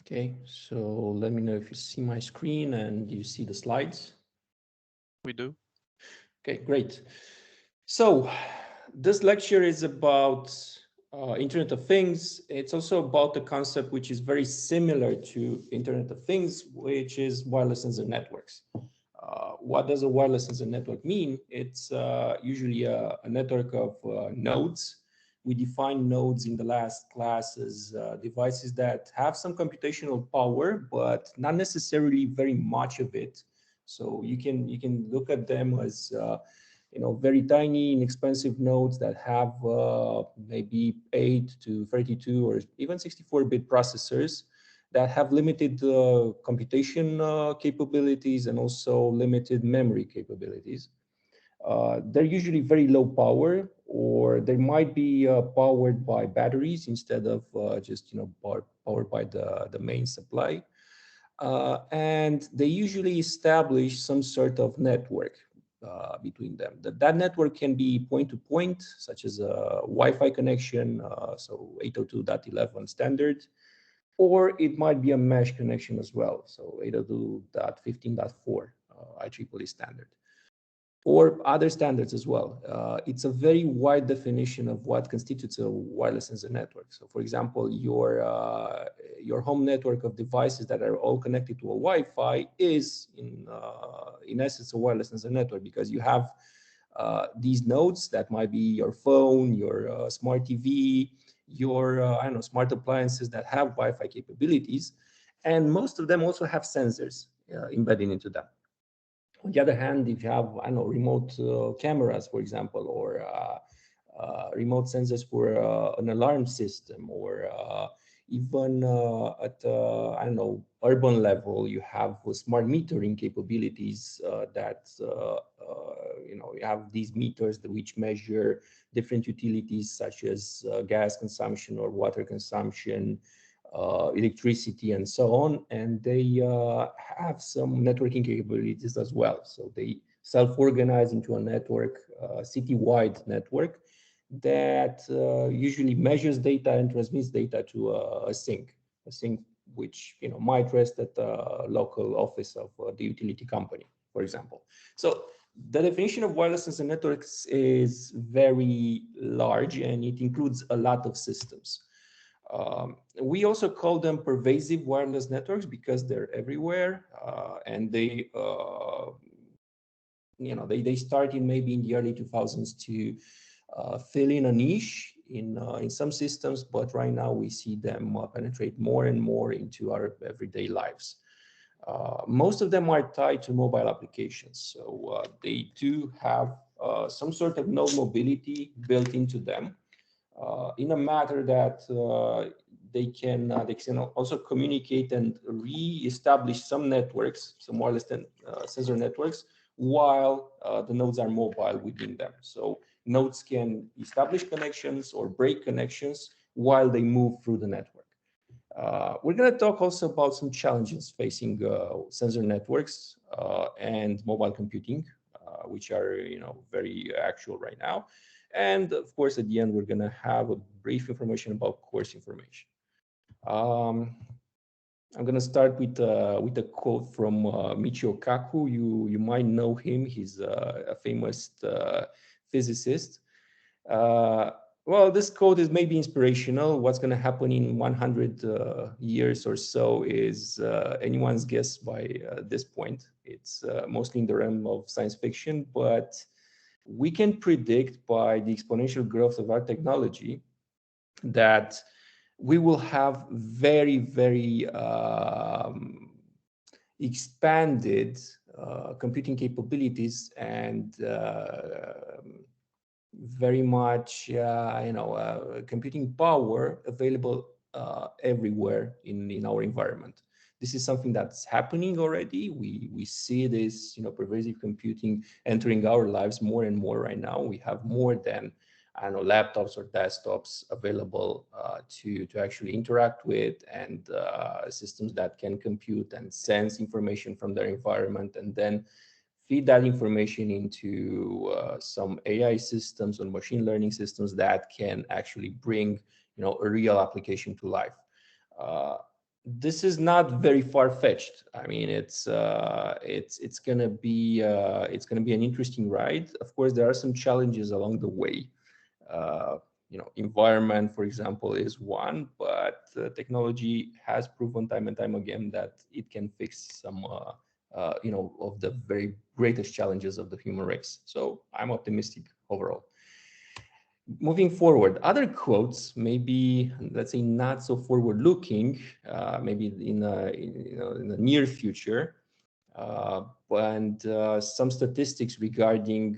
Okay, so let me know if you see my screen and you see the slides. We do. Okay, great. So this lecture is about Internet of Things. It's also about a concept which is very similar to Internet of Things, which is wireless sensor networks. What does a wireless sensor network mean? It's usually a network of nodes. We define nodes in the last class as devices that have some computational power, but not necessarily very much of it. So you can look at them as very tiny, inexpensive nodes that have maybe 8 to 32 or even 64-bit processors that have limited computation capabilities and also limited memory capabilities. They're usually very low power, or they might be powered by batteries instead of just powered by the main supply. And they usually establish some sort of network between them. That network can be point to point, such as a Wi-Fi connection, so 802.11 standard, or it might be a mesh connection as well, so 802.15.4 IEEE standard, or other standards as well. It's a very wide definition of what constitutes a wireless sensor network. So, for example, your home network of devices that are all connected to a Wi-Fi is, in essence, a wireless sensor network, because you have these nodes that might be your phone, your smart TV, your I don't know, smart appliances that have Wi-Fi capabilities, and most of them also have sensors embedded into them. On the other hand, if you have, I don't know, remote cameras, for example, or remote sensors for an alarm system, or even at, I don't know, urban level, you have smart metering capabilities that, you have these meters which measure different utilities such as gas consumption or water consumption, electricity, and so on. And they have some networking capabilities as well. So they self-organize into a network, city-wide network that usually measures data and transmits data to a sink which might rest at the local office of the utility company, for example. So the definition of wireless sensor networks is very large, and it includes a lot of systems. We also call them pervasive wireless networks because they're everywhere, and they started maybe in the early 2000s to fill in a niche in some systems, but right now we see them penetrate more and more into our everyday lives. Most of them are tied to mobile applications, so they do have some sort of node mobility built into them, in a matter that they can also communicate and re-establish some networks, some wireless sensor networks, while the nodes are mobile within them. So nodes can establish connections or break connections while they move through the network. We're going to talk also about some challenges facing sensor networks and mobile computing, which are very actual right now. And of course, at the end, we're going to have a brief information about course information. I'm going to start with a quote from Michio Kaku. You might know him. He's a famous physicist. Well, this quote is maybe inspirational. What's going to happen in 100 years or so is anyone's guess by this point. It's mostly in the realm of science fiction, but we can predict by the exponential growth of our technology that we will have very, very expanded computing capabilities and very much, computing power available everywhere in our environment. This is something that's happening already. We see this, pervasive computing entering our lives more and more right now. We have more than, I don't know, laptops or desktops available to actually interact with, and systems that can compute and sense information from their environment, and then feed that information into some AI systems and machine learning systems that can actually bring, a real application to life. this is not very far-fetched. I mean, it's gonna be an interesting ride. Of course, there are some challenges along the way. Uh, Environment, for example, is one, but technology has proven time and time again that it can fix some, of the very greatest challenges of the human race. So I'm optimistic overall. Moving forward, other quotes, maybe let's say not so forward-looking, maybe in the near future, and some statistics regarding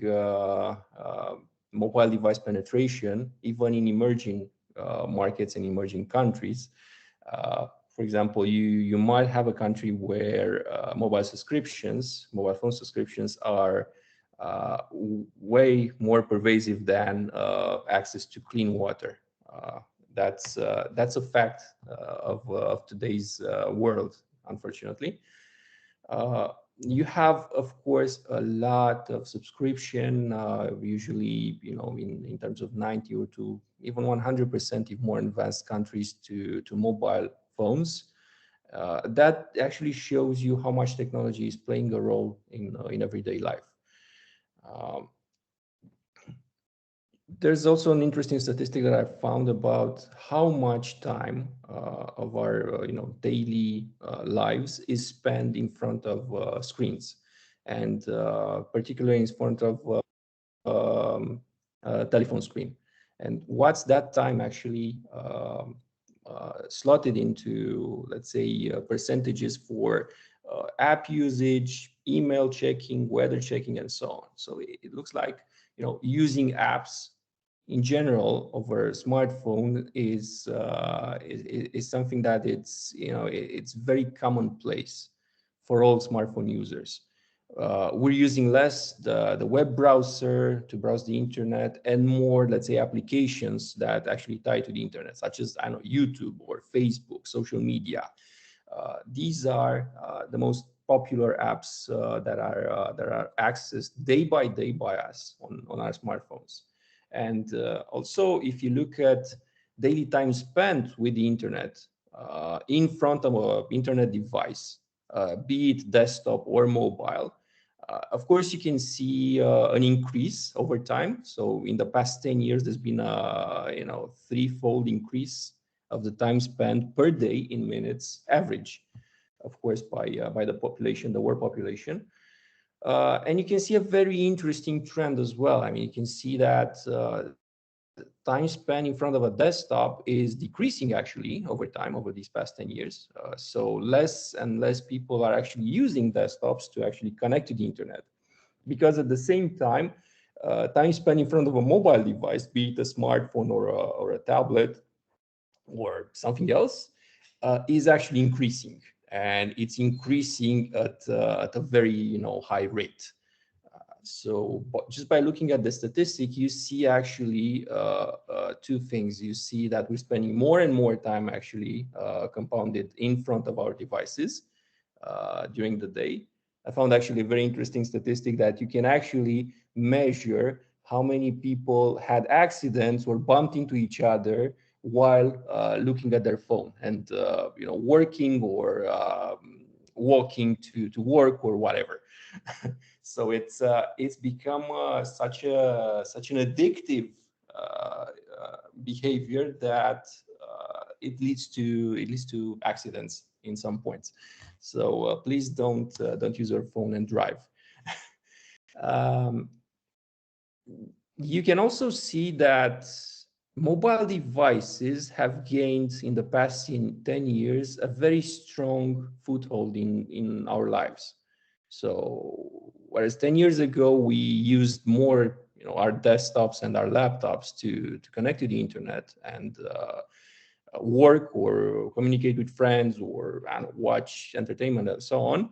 mobile device penetration, even in emerging markets and emerging countries. For example, you might have a country where mobile phone subscriptions are way more pervasive than access to clean water. That's a fact of today's world, unfortunately. You have, of course, a lot of subscription, usually, in terms of 90 or to even 100% if more advanced countries to mobile phones. That actually shows you how much technology is playing a role in everyday life. Um, there's also an interesting statistic that I found about how much time of our daily lives is spent in front of screens, and particularly in front of telephone screen. And what's that time actually slotted into, let's say, percentages for app usage, email checking, weather checking, and so on. So it looks like using apps in general over a smartphone is something that it's very commonplace for all smartphone users. We're using less the web browser to browse the internet, and more, let's say, applications that actually tie to the internet, such as, I don't know, YouTube or Facebook, social media. These are the most popular apps that are accessed day by day by us on our smartphones. And also, if you look at daily time spent with the internet in front of an internet device, be it desktop or mobile, of course, you can see an increase over time. So in the past 10 years, there's been a threefold increase of the time spent per day in minutes average, of course, by the population, the world population. And you can see a very interesting trend as well. I mean, you can see that time spent in front of a desktop is decreasing actually over time, over these past 10 years. So less and less people are actually using desktops to actually connect to the internet, because at the same time, time spent in front of a mobile device, be it a smartphone or a tablet or something else, is actually increasing, and it's increasing at a very high rate. So just by looking at the statistic, you see actually two things. You see that we're spending more and more time actually compounded in front of our devices during the day. I found actually a very interesting statistic that you can actually measure how many people had accidents or bumped into each other while looking at their phone and working or walking to work or whatever. So it's become such an addictive behavior that it leads to accidents in some points. So please don't use your phone and drive. um, you can also see that mobile devices have gained in the past 10 years a very strong foothold in our lives. So whereas 10 years ago, we used more our desktops and our laptops to connect to the internet and work or communicate with friends or watch entertainment and so on.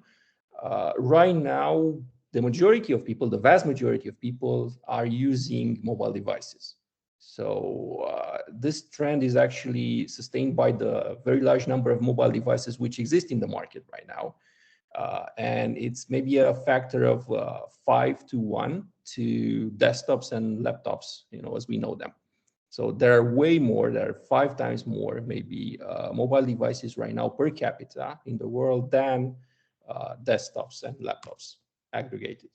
Right now, the majority of people, the vast majority of people, are using mobile devices. So this trend is actually sustained by the very large number of mobile devices which exist in the market right now. And it's maybe a factor of 5 to 1 to desktops and laptops, as we know them. So there are way more, there are 5 times more maybe mobile devices right now per capita in the world than desktops and laptops aggregated.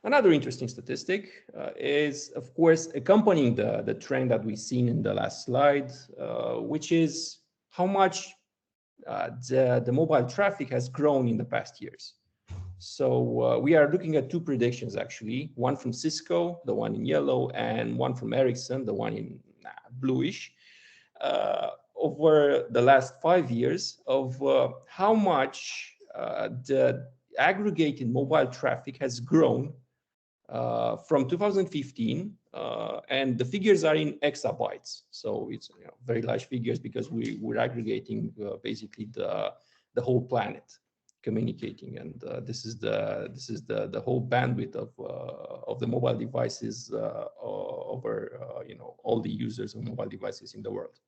Another interesting statistic is, of course, accompanying the trend that we've seen in the last slide, which is how much the mobile traffic has grown in the past years. So we are looking at 2 predictions, actually, one from Cisco, the one in yellow, and one from Ericsson, the one in bluish, over the last 5 years of how much the aggregated mobile traffic has grown from 2015, and the figures are in exabytes. So it's very large figures because we're aggregating basically the whole planet communicating, and this is the whole bandwidth of the mobile devices over all the users of mobile devices in the world.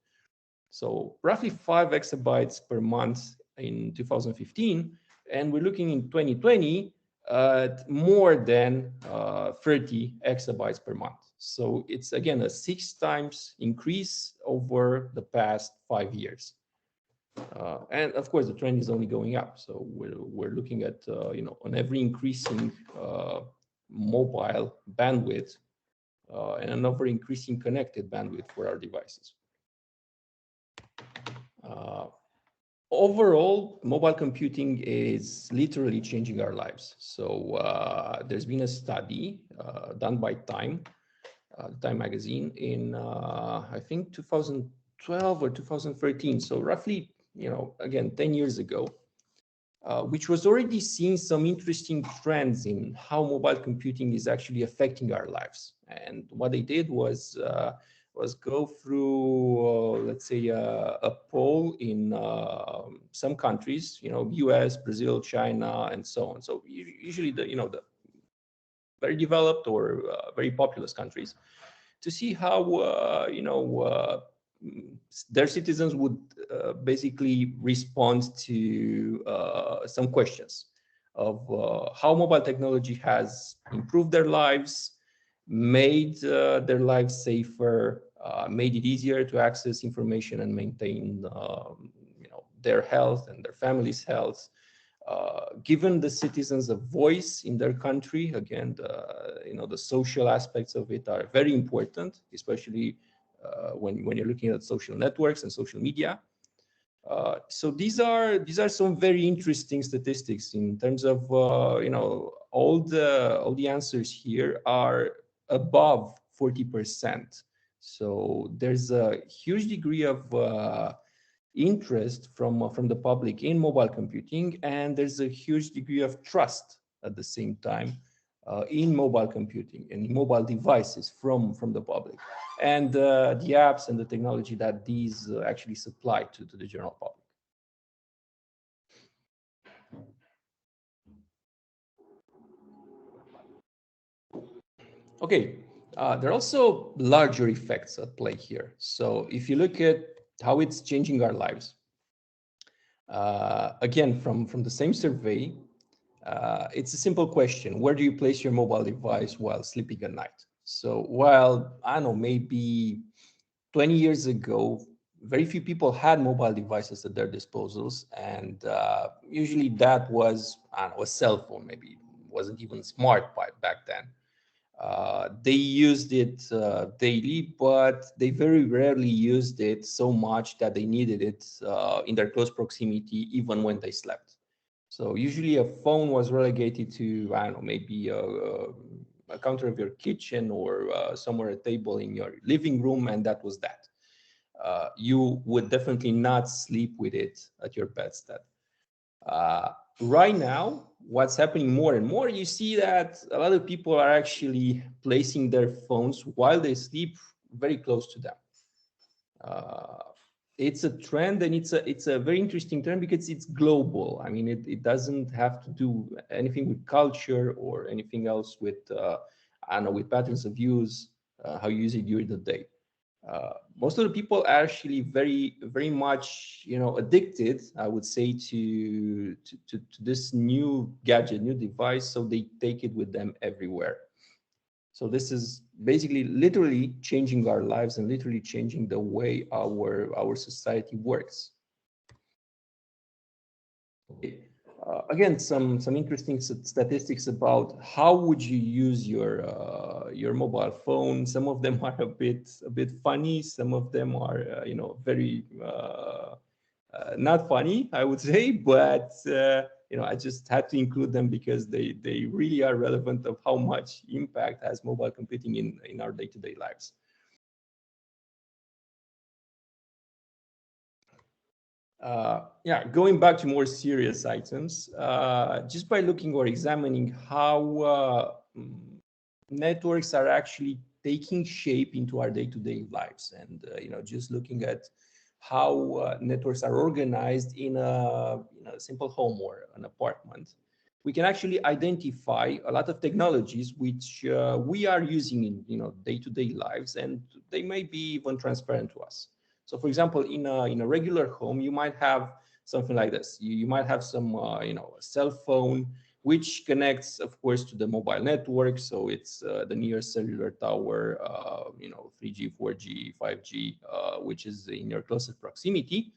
So roughly 5 exabytes per month in 2015, and we're looking in 2020 at more than 30 exabytes per month. So it's again a 6 times increase over the past 5 years. And of course, the trend is only going up. So we're looking at on every increasing mobile bandwidth and an ever increasing connected bandwidth for our devices. Overall, mobile computing is literally changing our lives. So there's been a study done by Time magazine in I think 2012 or 2013. So roughly, again, 10 years ago, which was already seeing some interesting trends in how mobile computing is actually affecting our lives. And what they did was go through, let's say, a poll in some countries, US, Brazil, China, and so on. So usually the very developed or very populous countries, to see how their citizens would basically respond to some questions of how mobile technology has improved their lives, made their lives safer, made it easier to access information and maintain their health and their family's health, given the citizens a voice in their country. Again, the social aspects of it are very important, especially when you're looking at social networks and social media. So these are some very interesting statistics in terms of all the answers here are above 40%. So there's a huge degree of interest from the public in mobile computing, and there's a huge degree of trust at the same time in mobile computing and in mobile devices from the public, and the apps and the technology that these actually supply to the general public. Okay, there are also larger effects at play here. So if you look at how it's changing our lives, again, from the same survey, it's a simple question: where do you place your mobile device while sleeping at night? So while, I don't know, maybe 20 years ago, very few people had mobile devices at their disposals, and usually that was, I don't know, a cell phone. Maybe it wasn't even smart back then. They used it daily, but they very rarely used it so much that they needed it in their close proximity, even when they slept. So usually a phone was relegated to, I don't know, maybe a counter of your kitchen or somewhere a table in your living room, and that was that. You would definitely not sleep with it at your bedstead. Right now, what's happening more and more, you see that a lot of people are actually placing their phones while they sleep very close to them. It's a trend, and it's a very interesting trend because it's global. I mean, it doesn't have to do anything with culture or anything else with, I don't know, with patterns of use, how you use it during the day. Most of the people are actually very, very much, addicted, I would say, to this new gadget, new device. So they take it with them everywhere. So this is basically literally changing our lives and literally changing the way our society works. Okay. Again, some interesting statistics about how would you use your mobile phone. Some of them are a bit funny. Some of them are very not funny, I would say, but I just had to include them because they really are relevant of how much impact has mobile computing in our day-to-day lives. Yeah, going back to more serious items, just by looking or examining how networks are actually taking shape into our day-to-day lives, and just looking at how networks are organized in a simple home or an apartment, we can actually identify a lot of technologies which we are using in day-to-day lives, and they may be even transparent to us. So, for example, in a regular home, you might have something like this. You might have some a cell phone which connects, of course, to the mobile network. So it's the nearest cellular tower, 3G, 4G, 5G, which is in your closest proximity.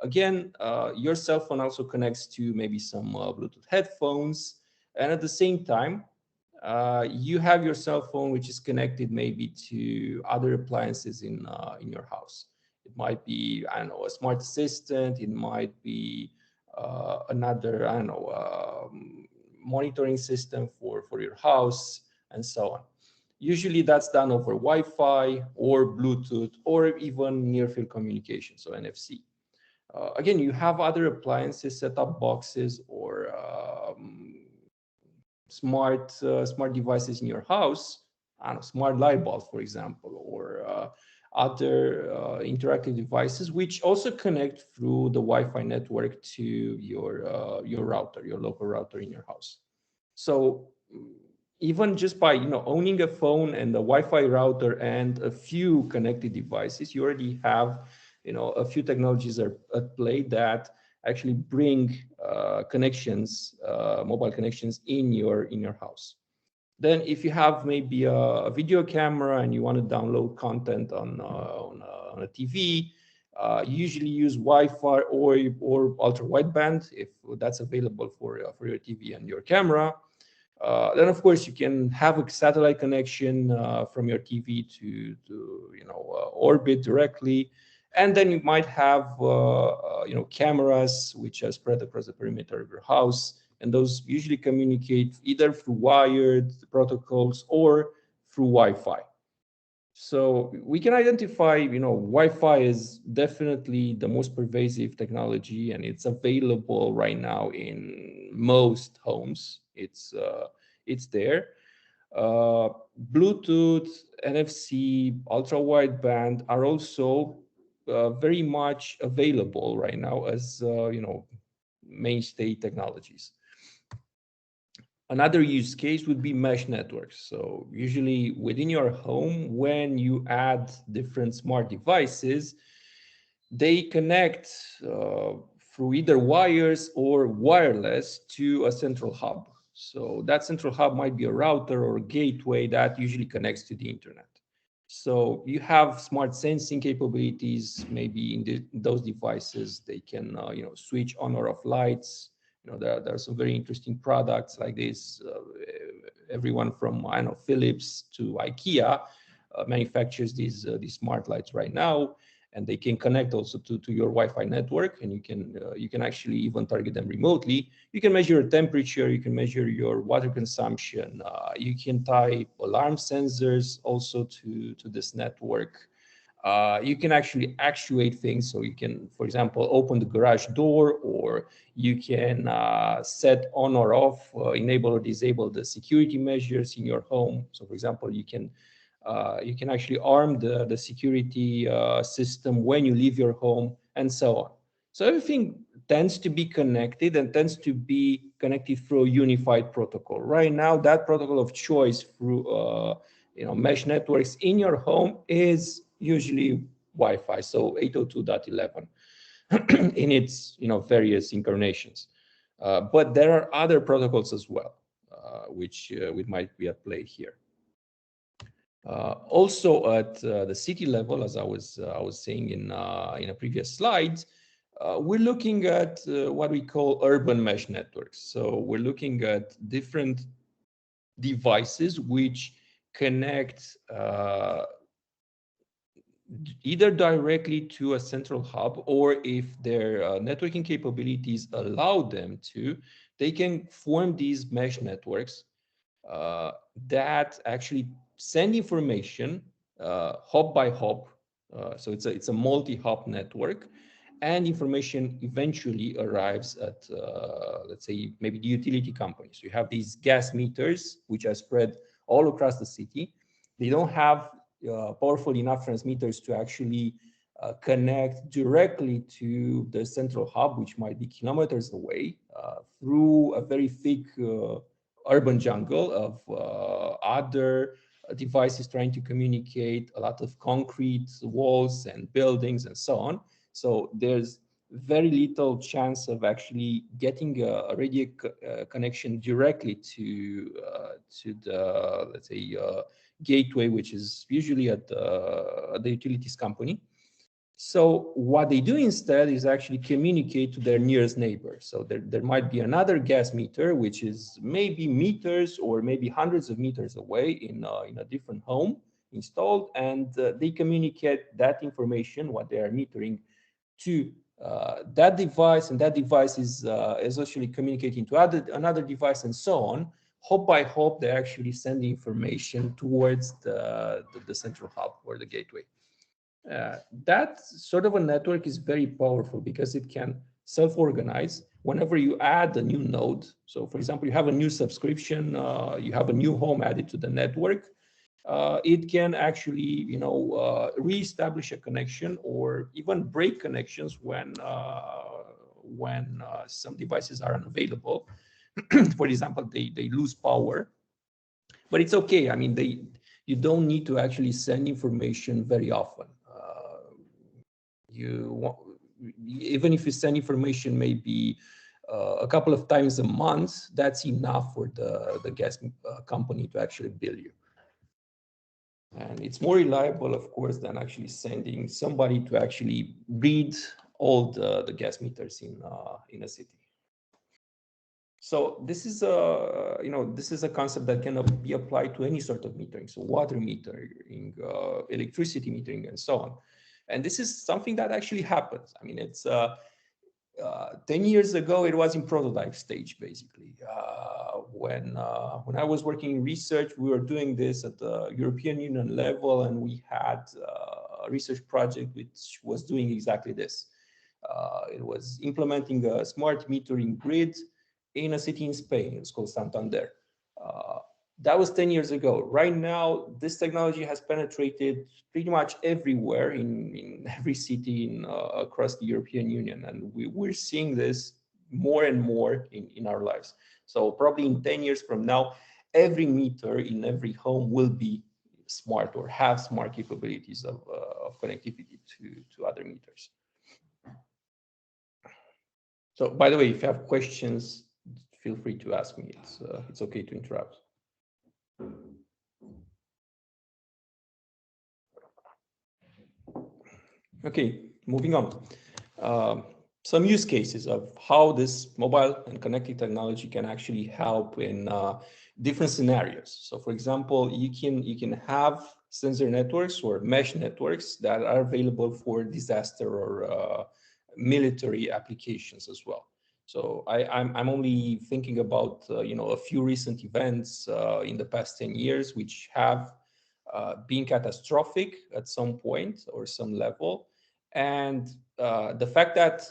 Again, your cell phone also connects to maybe some Bluetooth headphones, and at the same time, you have your cell phone which is connected maybe to other appliances in your house. It might be, I don't know, a smart assistant. It might be another, I don't know, monitoring system for your house, and so on. Usually that's done over Wi-Fi or Bluetooth or even near-field communication, so NFC. Again, you have other appliances, set-top boxes, or smart devices in your house, I don't know, smart light bulbs, for example, or other interactive devices, which also connect through the Wi-Fi network to your router, your local router in your house. So even just by owning a phone and a Wi-Fi router and a few connected devices, you already have a few technologies are at play that actually bring connections, mobile connections in your house. Then if you have maybe a video camera and you want to download content on a TV, you usually use Wi-Fi or ultra wideband if that's available for your TV and your camera. Then of course you can have a satellite connection from your TV to orbit directly, and then you might have cameras which are spread across the perimeter of your house, and those usually communicate either through wired protocols or through Wi-Fi. So we can identify, Wi-Fi is definitely the most pervasive technology, and it's available right now in most homes. It's there. Bluetooth, NFC, ultra wideband are also very much available right now as mainstay technologies. Another use case would be mesh networks. So usually within your home, when you add different smart devices, they connect through either wires or wireless to a central hub. So that central hub might be a router or a gateway that usually connects to the internet. So you have smart sensing capabilities, maybe in those devices. They can switch on or off lights. There are some very interesting products like this. Everyone from Philips to IKEA manufactures these smart lights right now, and they can connect also to your Wi-Fi network, and you can actually even target them remotely. You can measure your temperature, you can measure your water consumption, you can tie alarm sensors also to this network. You can actually actuate things. So you can, for example, open the garage door, or you can set on or off, enable or disable the security measures in your home. So for example, you can actually arm the security system when you leave your home, and so on. So everything tends to be connected and tends to be connected through a unified protocol. Right now, that protocol of choice through mesh networks in your home is usually Wi-Fi, so 802.11 in its various incarnations. But there are other protocols as well, which might be at play here. Also at the city level, as I was saying in a previous slide, we're looking at what we call urban mesh networks. So we're looking at different devices which connect either directly to a central hub, or if their networking capabilities allow them to, they can form these mesh networks that actually send information hop by hop. So it's a multi-hop network, and information eventually arrives at, let's say, maybe the utility companies. You have these gas meters, which are spread all across the city. They don't have powerful enough transmitters to actually connect directly to the central hub, which might be kilometers away, through a very thick urban jungle of other devices trying to communicate, a lot of concrete walls and buildings and so on. So there's very little chance of actually getting a radio connection directly to the, let's say, gateway, which is usually at the utilities company. So what they do instead is actually communicate to their nearest neighbor. So there might be another gas meter, which is maybe meters or maybe hundreds of meters away in a different home installed, and they communicate that information, what they are metering, to that device, and that device is actually communicating to another device, and so on. Hop by hop, they actually send the information towards the central hub or the gateway. That sort of a network is very powerful because it can self-organize whenever you add a new node. So for example, you have a new subscription, you have a new home added to the network, it can actually, reestablish a connection or even break connections when some devices are unavailable. For example, they lose power, but it's okay. I mean, you don't need to actually send information very often. Even if you send information maybe a couple of times a month, that's enough for the gas company to actually bill you. And it's more reliable, of course, than actually sending somebody to actually read all the gas meters in a city. So this is a concept that can be applied to any sort of metering, so water metering, electricity metering, and so on. And this is something that actually happens. I mean, it's 10 years ago, it was in prototype stage, basically. When I was working in research, we were doing this at the European Union level, and we had a research project which was doing exactly this. It was implementing a smart metering grid in a city in Spain. It's called Santander. That was 10 years ago. Right now, this technology has penetrated pretty much everywhere in every city across the European Union. And we're seeing this more and more in our lives. So probably in 10 years from now, every meter in every home will be smart or have smart capabilities of connectivity to other meters. So by the way, if you have questions, feel free to ask me. It's okay to interrupt. Okay, moving on. Some use cases of how this mobile and connected technology can actually help in different scenarios. So for example, you can have sensor networks or mesh networks that are available for disaster or military applications as well. So I'm only thinking about a few recent events in the past 10 years which have been catastrophic at some point or some level, and the fact that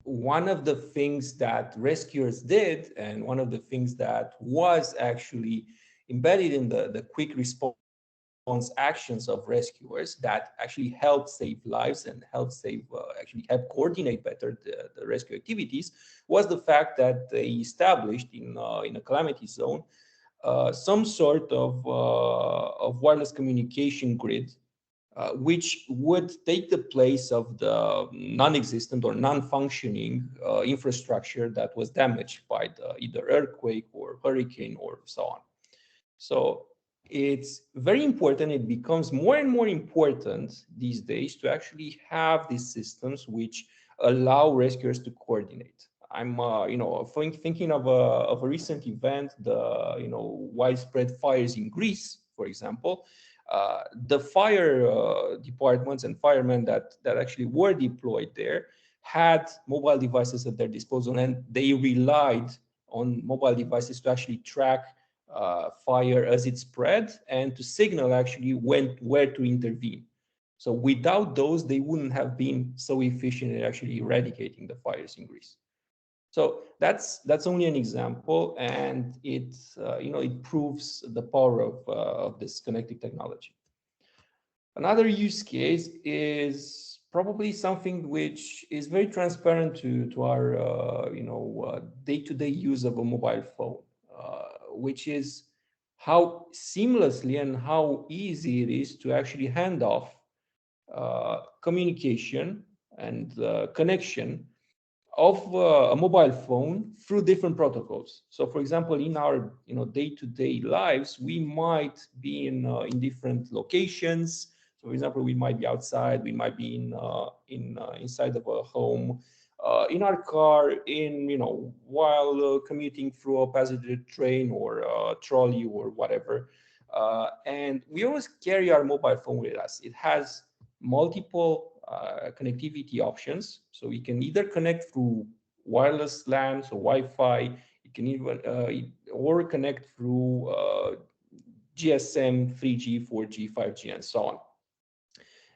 one of the things that rescuers did, and one of the things that was actually embedded in the quick response actions of rescuers that actually help save lives and actually help coordinate better the rescue activities, was the fact that they established in a calamity zone some sort of wireless communication grid, which would take the place of the non-existent or non-functioning infrastructure that was damaged by either earthquake or hurricane or so on. So it's very important. It becomes more and more important these days to actually have these systems which allow rescuers to coordinate. I'm, thinking of a recent event, the, widespread fires in Greece, for example. The fire departments and firemen that actually were deployed there had mobile devices at their disposal, and they relied on mobile devices to actually track fire as it spread and to signal actually where to intervene. So without those, they wouldn't have been so efficient in actually eradicating the fires in Greece. So that's only an example, and it proves the power of this connected technology. Another use case is probably something which is very transparent to our day-to-day use of a mobile phone, which is how seamlessly and how easy it is to actually hand off communication and connection of a mobile phone through different protocols. So, for example, in our day-to-day lives, we might be in different locations. So, for example, we might be outside, we might be inside of a home, in our car, while commuting through a passenger train or a trolley or whatever. And we always carry our mobile phone with us. It has multiple connectivity options. So you can either connect through wireless LAN, so Wi-Fi. You can even or connect through GSM, 3G, 4G, 5G, and so on.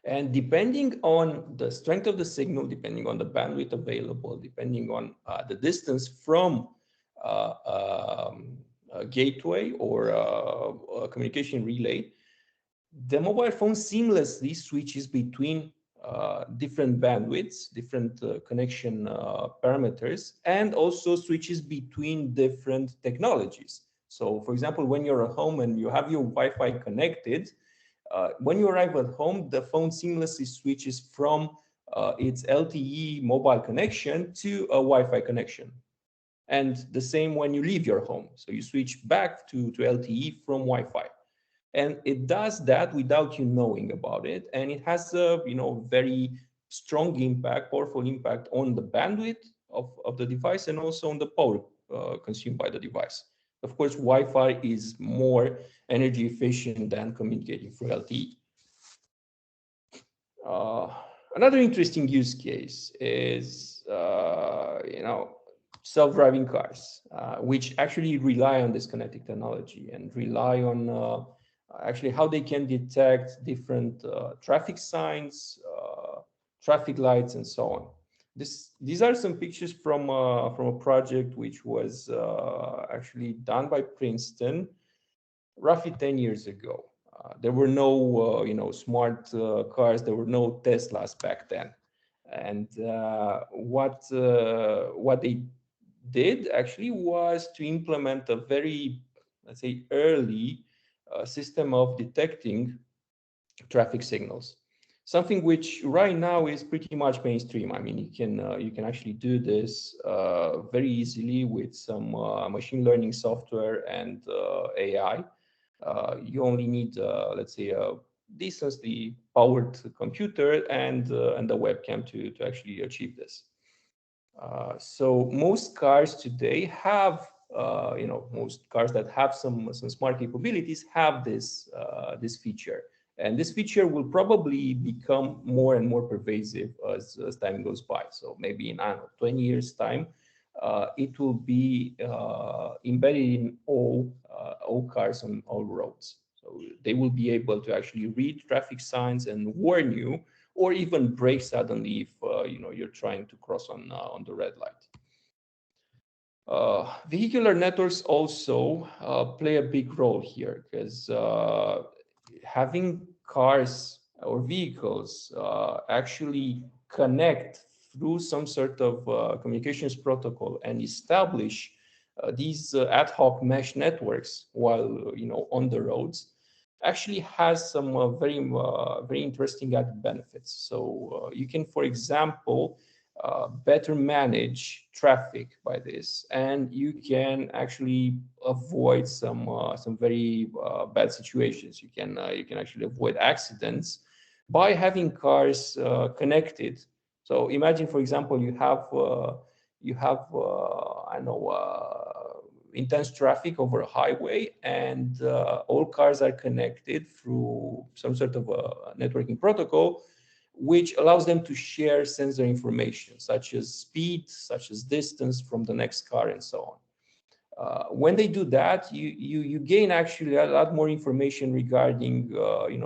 And depending on the strength of the signal, depending on the bandwidth available, depending on the distance from a gateway or a communication relay, the mobile phone seamlessly switches between different bandwidths, different connection parameters, and also switches between different technologies. So, for example, when you're at home and you have your Wi-Fi connected, when you arrive at home, the phone seamlessly switches from its LTE mobile connection to a Wi-Fi connection. And the same when you leave your home. So you switch back to LTE from Wi-Fi. And it does that without you knowing about it. And it has a very strong impact, powerful impact on the bandwidth of the device and also on the power consumed by the device. Of course, Wi-Fi is more energy efficient than communicating through LTE. Another interesting use case is, self-driving cars, which actually rely on this connected technology and rely on actually how they can detect different traffic signs, traffic lights, and so on. These are some pictures from a project which was actually done by Princeton roughly 10 years ago. There were no smart cars. There were no Teslas back then. And what they did actually was to implement a very, let's say, early system of detecting traffic signals. Something which right now is pretty much mainstream. I mean, you can actually do this very easily with some machine learning software and AI. You only need, let's say, a decently powered computer and a webcam to actually achieve this. So most cars today have, most cars that have some smart capabilities have this feature. And this feature will probably become more and more pervasive as time goes by. So maybe in, I don't know, 20 years' time, it will be embedded in all cars on all roads. So they will be able to actually read traffic signs and warn you, or even brake suddenly if you're trying to cross on the red light. Vehicular networks also play a big role here because having cars or vehicles actually connect through some sort of communications protocol and establish these ad hoc mesh networks while on the roads actually has some very interesting added benefits. So you can, for example, better manage traffic by this, and you can actually avoid some very bad situations. You can actually avoid accidents by having cars connected. So imagine, for example, you have I don't know, intense traffic over a highway, and all cars are connected through some sort of a networking protocol, which allows them to share sensor information such as speed, such as distance from the next car, and so on. When they do that, you gain actually a lot more information regarding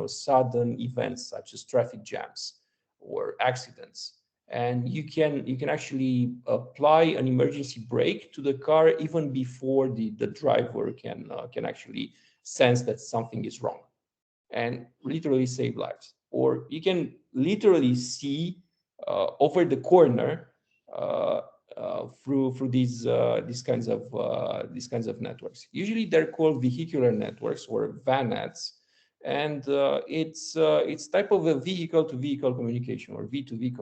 sudden events such as traffic jams or accidents, and you can actually apply an emergency brake to the car even before the driver can actually sense that something is wrong, and literally save lives. Or you can literally see over the corner through these kinds of networks. Usually they're called vehicular networks or VANETs, and it's type of a vehicle to vehicle communication, or V2V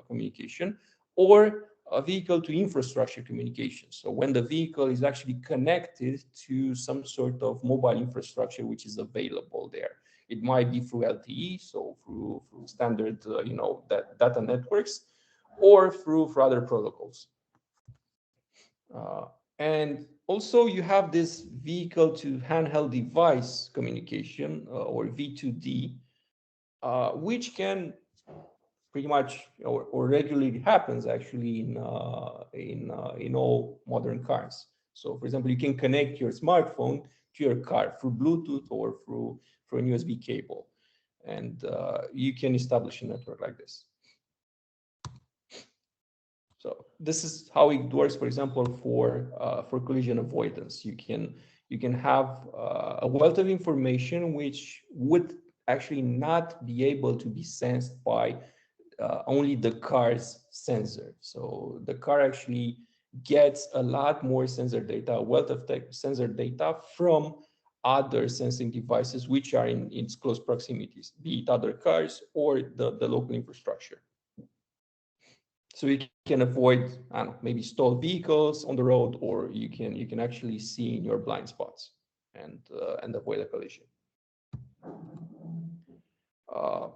communication, or a vehicle to infrastructure communication. So when the vehicle is actually connected to some sort of mobile infrastructure which is available there. It might be through LTE, so through standard data networks, or through other protocols. And also you have this vehicle to handheld device communication, or V2D, which can pretty much or regularly happens actually in all modern cars. So for example, you can connect your smartphone to your car through Bluetooth or through an USB cable, and you can establish a network like this. So this is how it works, for example, for collision avoidance. You can have a wealth of information which would actually not be able to be sensed by only the car's sensor. So the car actually gets a lot more sensor data, a wealth of sensor data from other sensing devices which are in its close proximities, be it other cars or the local infrastructure. So you can avoid, I don't know, maybe stalled vehicles on the road, or you can actually see in your blind spots and avoid a collision. Uh,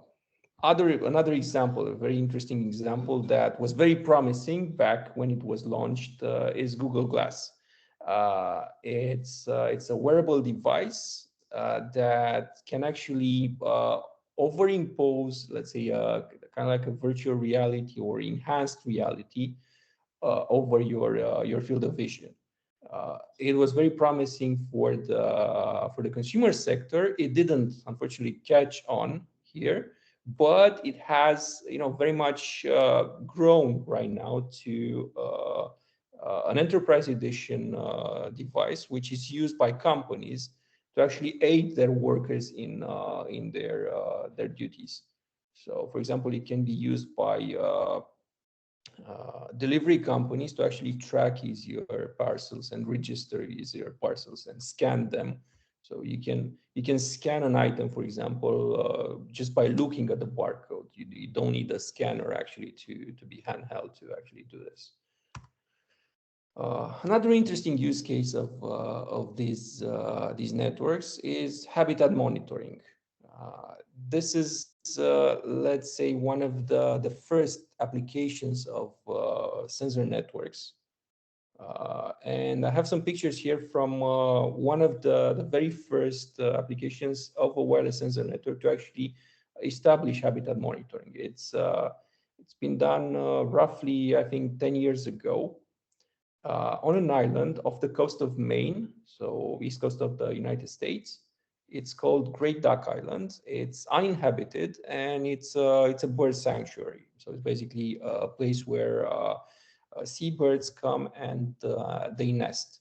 Another example, a very interesting example that was very promising back when it was launched, is Google Glass. It's a wearable device that can actually overimpose, let's say, kind of like a virtual reality or enhanced reality over your field of vision. It was very promising for the consumer sector. It didn't, unfortunately, catch on here, but it has very much grown right now to an enterprise edition device, which is used by companies to actually aid their workers in their duties. So, for example, it can be used by delivery companies to actually track easier parcels and register easier parcels and scan them. So you can scan an item, for example, just by looking at the barcode. You don't need a scanner actually to be handheld to actually do this. Another interesting use case of these networks is habitat monitoring. This is, let's say, one of the first applications of sensor networks. And I have some pictures here from one of the very first applications of a wireless sensor network to actually establish habitat monitoring. It's been done roughly, I think, 10 years ago on an island off the coast of Maine, so east coast of the United States. It's called Great Duck Island. It's uninhabited, and it's a bird sanctuary. So it's basically a place where seabirds come and they nest.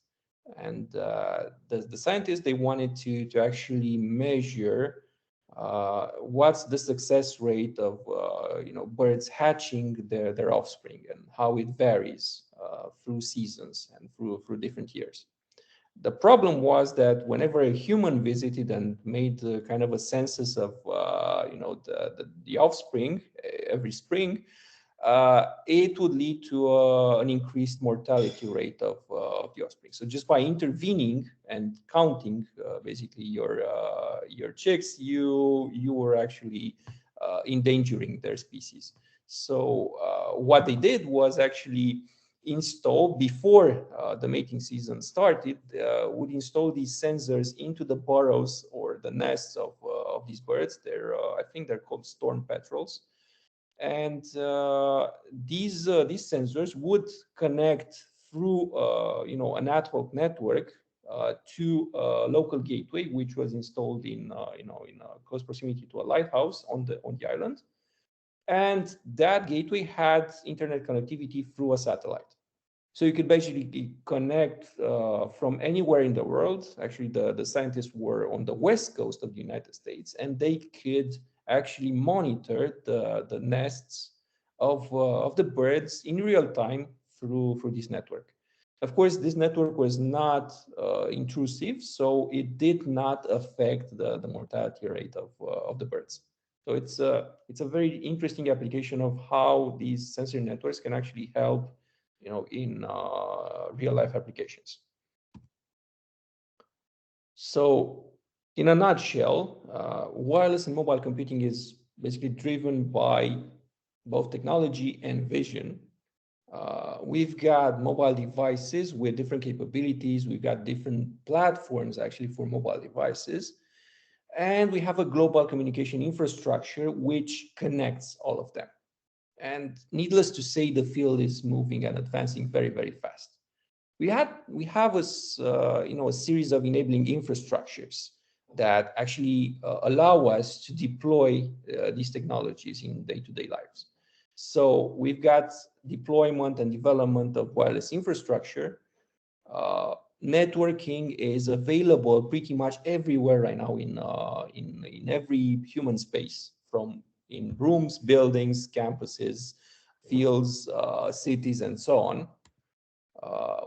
And the scientists, they wanted to actually measure what's the success rate of birds hatching their offspring, and how it varies through seasons and through different years. The problem was that whenever a human visited and made kind of a census of the offspring every spring, it would lead to an increased mortality rate of the offspring. So just by intervening and counting basically your chicks, you were actually endangering their species. So what they did was actually install before the mating season started, would install these sensors into the burrows or the nests of these birds. I think they're called storm petrels. And these sensors would connect through an ad hoc network to a local gateway, which was installed in close proximity to a lighthouse on the island. And that gateway had internet connectivity through a satellite. So you could basically connect from anywhere in the world. Actually, the scientists were on the west coast of the United States, and they could actually monitor the nests of the birds in real time through this network. Of course, this network was not intrusive, so it did not affect the mortality rate of the birds. So it's a very interesting application of how these sensory networks can actually help in real life applications. So in a nutshell, wireless and mobile computing is basically driven by both technology and vision. We've got mobile devices with different capabilities. We've got different platforms actually for mobile devices. And we have a global communication infrastructure which connects all of them. And needless to say, the field is moving and advancing very, very fast. We have a series of enabling infrastructures that actually allow us to deploy these technologies in day-to-day lives. So we've got deployment and development of wireless infrastructure. Networking is available pretty much everywhere right now in every human space, from in rooms, buildings, campuses, fields, cities, and so on.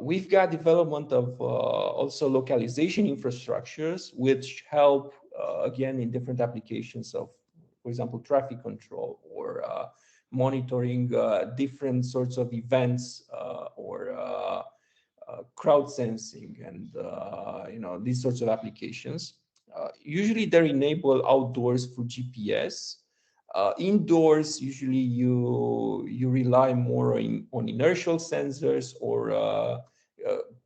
We've got development of also localization infrastructures, which help, again, in different applications of, for example, traffic control or monitoring different sorts of events or crowd sensing and these sorts of applications. Usually they're enabled outdoors through GPS. Indoors, usually you rely more on inertial sensors or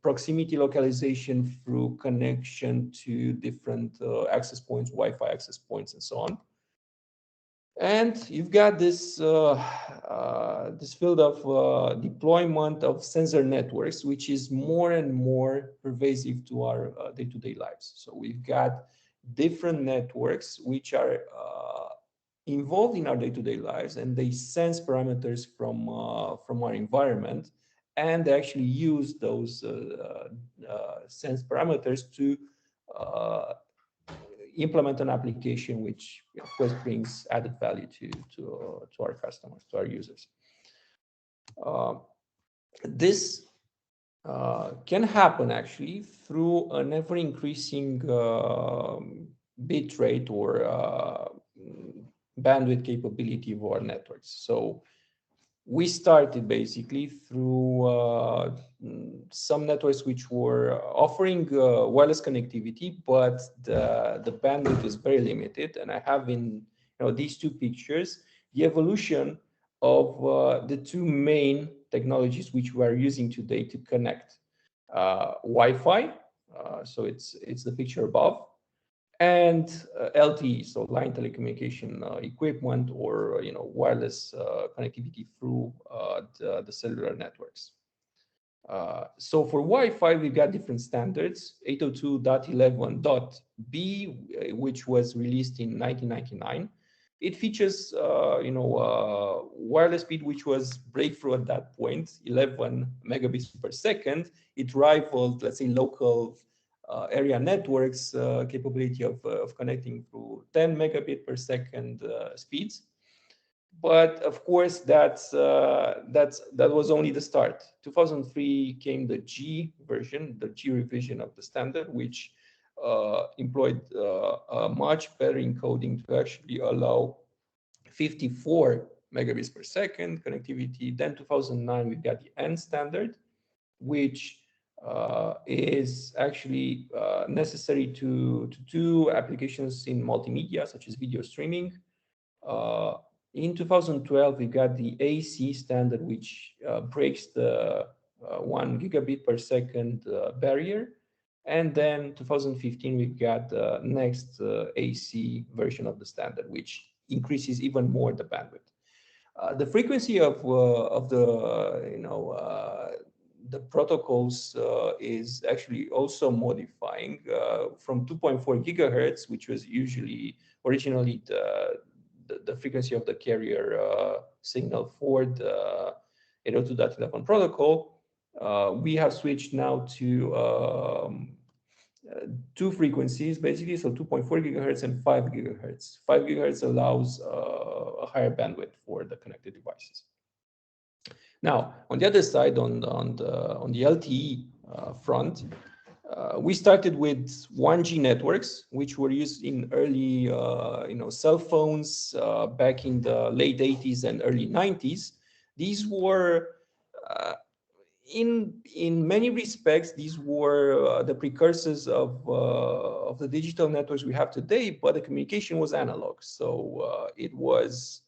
proximity localization through connection to different access points, Wi-Fi access points, and so on. And you've got this this field of deployment of sensor networks, which is more and more pervasive to our day-to-day lives. So we've got different networks which are involved in our day-to-day lives, and they sense parameters from our environment, and they actually use those sense parameters to implement an application which, of course, brings added value to our customers, to our users. This can happen actually through an ever-increasing bit rate or bandwidth capability of our networks. So we started basically through some networks which were offering wireless connectivity, but the bandwidth is very limited. And I have in these two pictures the evolution of the two main technologies which we are using today to connect: Wi-Fi, so it's the picture above, and LTE, so line telecommunication equipment, or wireless connectivity through the cellular networks. So for Wi-Fi, we've got different standards: 802.11.b, which was released in 1999. It features wireless speed, which was breakthrough at that point, 11 megabits per second. It rivaled, let's say, local area networks capability of connecting through 10 megabit per second speeds. But of course, that was only the start. 2003 came the G version, the G revision of the standard, which employed a much better encoding to actually allow 54 megabits per second connectivity. Then 2009, we got the N standard, which is actually necessary to do applications in multimedia, such as video streaming. In 2012, we got the AC standard, which breaks the 1 gigabit per second barrier. And then 2015, we got the next AC version of the standard, which increases even more the bandwidth. The frequency of the protocols is actually also modifying from 2.4 gigahertz, which was originally the frequency of the carrier signal for the 802.11 protocol. We have switched now to two frequencies, basically, so 2.4 gigahertz and 5 gigahertz. 5 gigahertz allows a higher bandwidth for the connected devices. Now, on the other side, on the LTE front, we started with 1G networks, which were used in early cell phones back in the late 80s and early 90s. These were in many respects, these were the precursors of the digital networks we have today, but the communication was analog. So it was,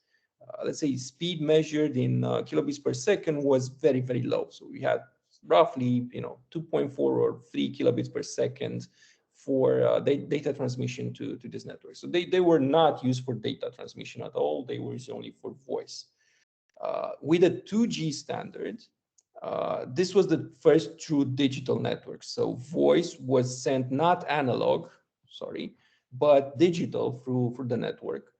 let's say, speed measured in kilobits per second was very, very low. So we had roughly, 2.4 or 3 kilobits per second for data transmission to this network. So they were not used for data transmission at all. They were used only for voice. With a 2G standard, this was the first true digital network. So voice was sent not analog, but digital through the network.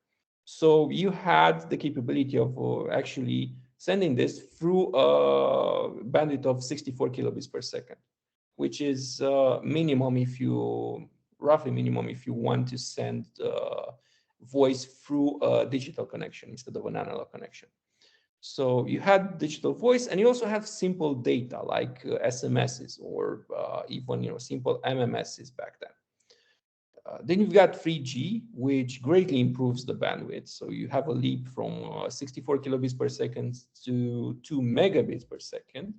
So you had the capability of actually sending this through a bandwidth of 64 kilobits per second, which is roughly minimum if you want to send voice through a digital connection instead of an analog connection. So you had digital voice, and you also have simple data like SMSs or even simple MMSs back then. Then you've got 3G, which greatly improves the bandwidth. So you have a leap from 64 kilobits per second to 2 megabits per second.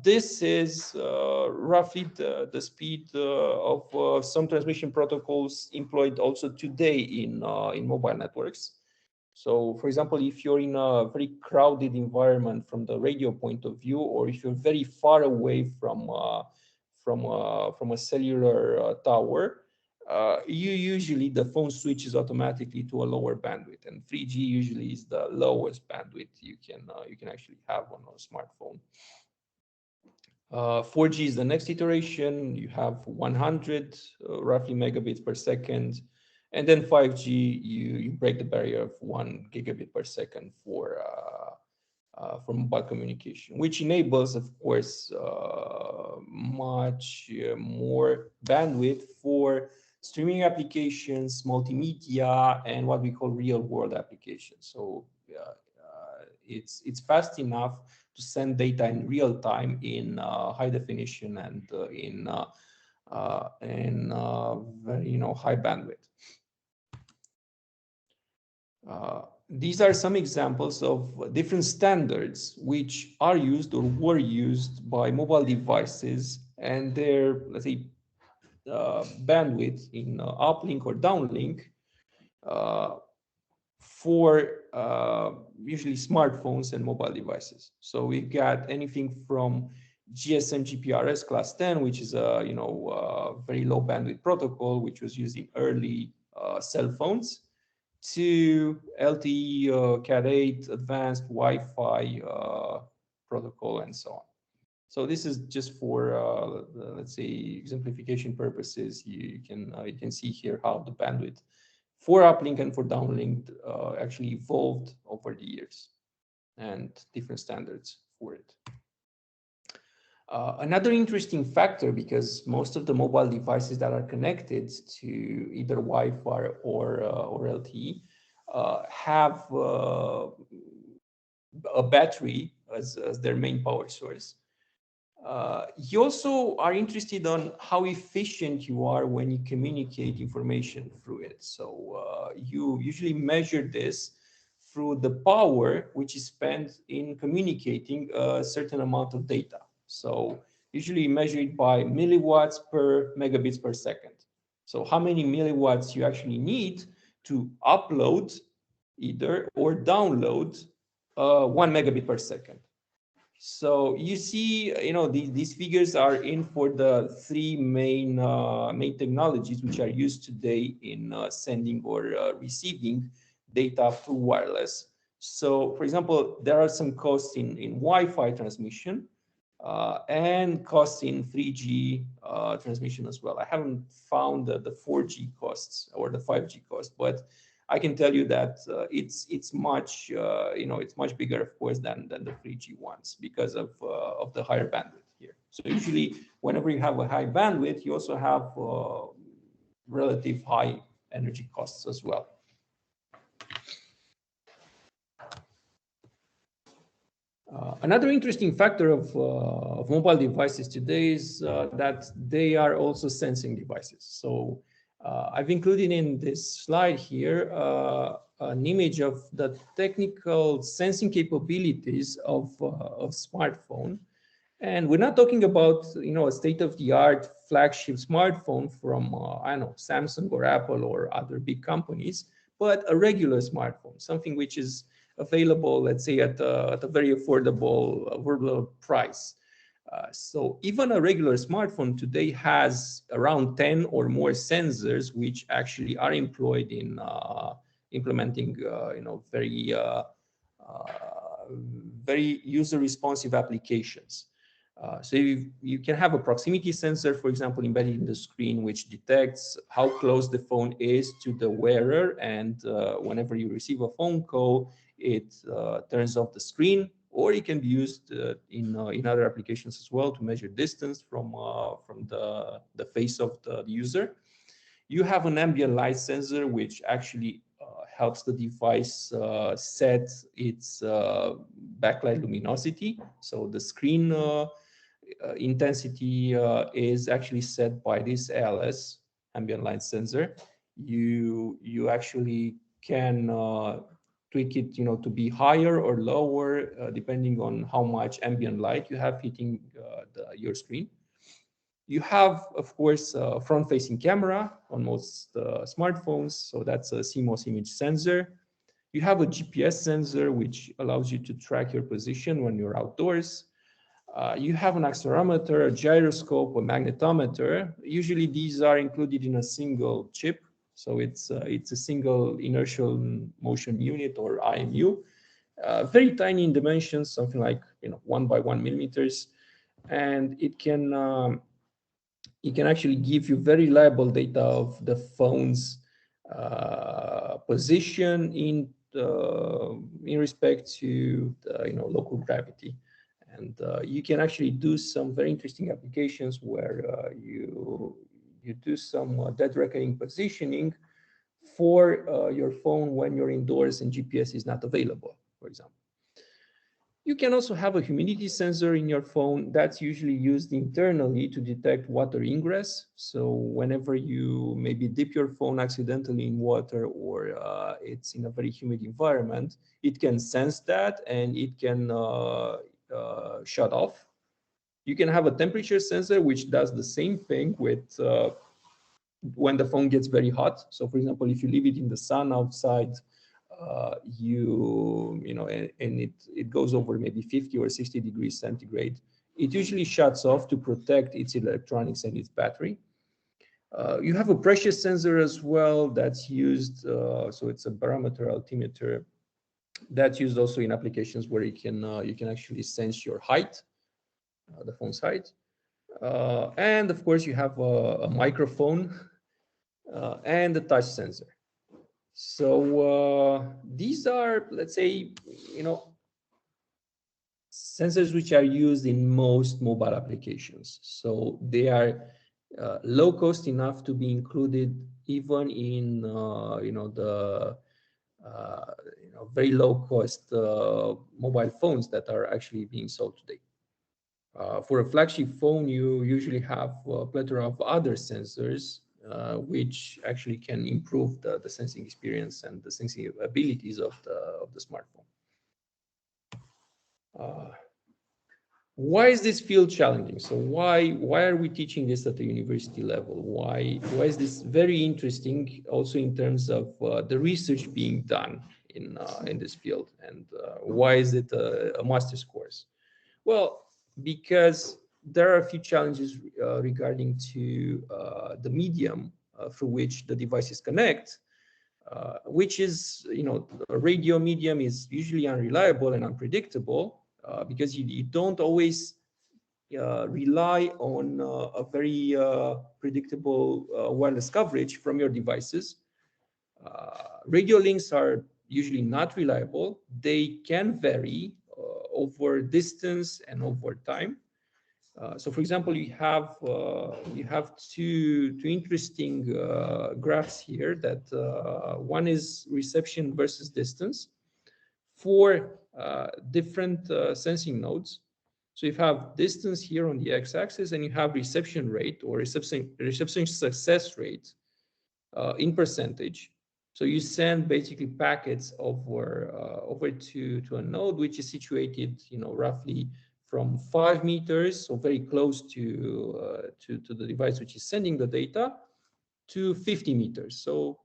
This is roughly the speed of some transmission protocols employed also today in mobile networks. So, for example, if you're in a very crowded environment from the radio point of view, or if you're very far away from a cellular tower, the phone switches automatically to a lower bandwidth, and 3G usually is the lowest bandwidth you can actually have on a smartphone. 4G is the next iteration. You have 100 roughly megabits per second. And then 5G, you break the barrier of 1 gigabit per second for mobile communication, which enables, of course, much more bandwidth for streaming applications, multimedia, and what we call real-world applications. So it's fast enough to send data in real time in high definition and in very high bandwidth. These are some examples of different standards which are used or were used by mobile devices, and their, let's say, bandwidth in uplink or downlink for usually smartphones and mobile devices. So we've got anything from GSM GPRS class 10, which is a very low bandwidth protocol, which was used in early cell phones, to LTE Cat 8 advanced Wi-Fi protocol and so on. So this is just for let's say exemplification purposes. You can see here how the bandwidth for uplink and for downlink actually evolved over the years, and different standards for it. Another interesting factor, because most of the mobile devices that are connected to either Wi-Fi or LTE have a battery as their main power source. You also are interested on how efficient you are when you communicate information through it. So you usually measure this through the power which is spent in communicating a certain amount of data. So usually measured by milliwatts per megabits per second. So how many milliwatts you actually need to upload either or download 1 megabit per second. So you see, these figures are in for the three main technologies which are used today in sending or receiving data through wireless. So, for example, there are some costs in Wi-Fi transmission and costs in 3G transmission as well. I haven't found the 4G costs or the 5G cost, but I can tell you that it's much it's much bigger, of course, than the 3G ones because of the higher bandwidth here. So usually, whenever you have a high bandwidth, you also have relative high energy costs as well. Another interesting factor of mobile devices today is that they are also sensing devices. So I've included in this slide here an image of the technical sensing capabilities of smartphone. And we're not talking about, a state-of-the-art flagship smartphone from, I don't know, Samsung or Apple or other big companies, but a regular smartphone, something which is available, let's say, at a very affordable price. So even a regular smartphone today has around 10 or more sensors, which actually are employed in implementing, very user-responsive applications. So you can have a proximity sensor, for example, embedded in the screen, which detects how close the phone is to the wearer. And whenever you receive a phone call, it turns off the screen, or it can be used in other applications as well to measure distance from the face of the user. You have an ambient light sensor, which actually helps the device set its backlight luminosity. So the screen intensity is actually set by this ALS, ambient light sensor. You actually can tweak it, to be higher or lower depending on how much ambient light you have hitting your screen. You have, of course, a front-facing camera on most smartphones, so that's a CMOS image sensor. You have a GPS sensor, which allows you to track your position when you're outdoors. You have an accelerometer, a gyroscope, a magnetometer. Usually these are included in a single chip. So it's a single inertial motion unit, or IMU. Very tiny in dimensions, something like 1 by 1 millimeters. And it can actually give you very reliable data of the phone's position in respect to local gravity. And you can actually do some very interesting applications where you do some dead reckoning positioning for your phone when you're indoors and GPS is not available, for example. You can also have a humidity sensor in your phone that's usually used internally to detect water ingress. So whenever you maybe dip your phone accidentally in water, or it's in a very humid environment, it can sense that and it can shut off. You can have a temperature sensor which does the same thing with when the phone gets very hot. So for example, if you leave it in the sun outside, and it goes over maybe 50 or 60 degrees centigrade, it usually shuts off to protect its electronics and its battery. You have a pressure sensor as well that's used, so it's a barometer altimeter that's used also in applications where you can actually sense your height, the phone's height. And of course, you have a microphone and a touch sensor. So these are, let's say, sensors which are used in most mobile applications. So they are low cost enough to be included even in the very low cost mobile phones that are actually being sold today. For a flagship phone, you usually have a plethora of other sensors which actually can improve the sensing experience and the sensing abilities of the smartphone. Why is this field challenging? So why are we teaching this at the university level? Why is this very interesting also in terms of the research being done in this field, and why is it a master's course? Well, because there are a few challenges regarding to the medium through which the devices connect, which is, a radio medium is usually unreliable and unpredictable because you don't always rely on a very predictable wireless coverage from your devices. Radio links are usually not reliable. They can vary over distance and over time. So, for example, you have two interesting graphs here. That one is reception versus distance for different sensing nodes. So you have distance here on the x-axis, and you have reception rate or reception success rate in percentage. So you send basically packets over to a node which is situated, roughly from 5 meters, so very close to the device which is sending the data, to 50 meters, so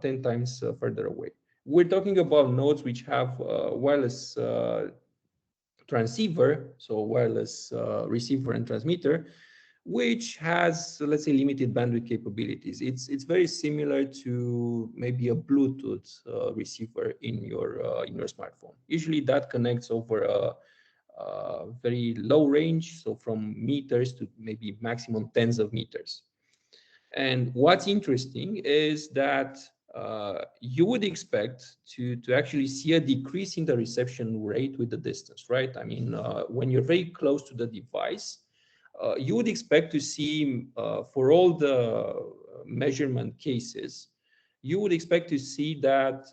10 times further away. We're talking about nodes which have wireless transceiver, so wireless receiver and transmitter, which has, let's say, limited bandwidth capabilities. It's very similar to maybe a Bluetooth receiver in your smartphone. Usually that connects over a very low range, so from meters to maybe maximum tens of meters. And what's interesting is that you would expect to actually see a decrease in the reception rate with the distance, right? I mean, when you're very close to the device, you would expect to see, for all the measurement cases, you would expect to see that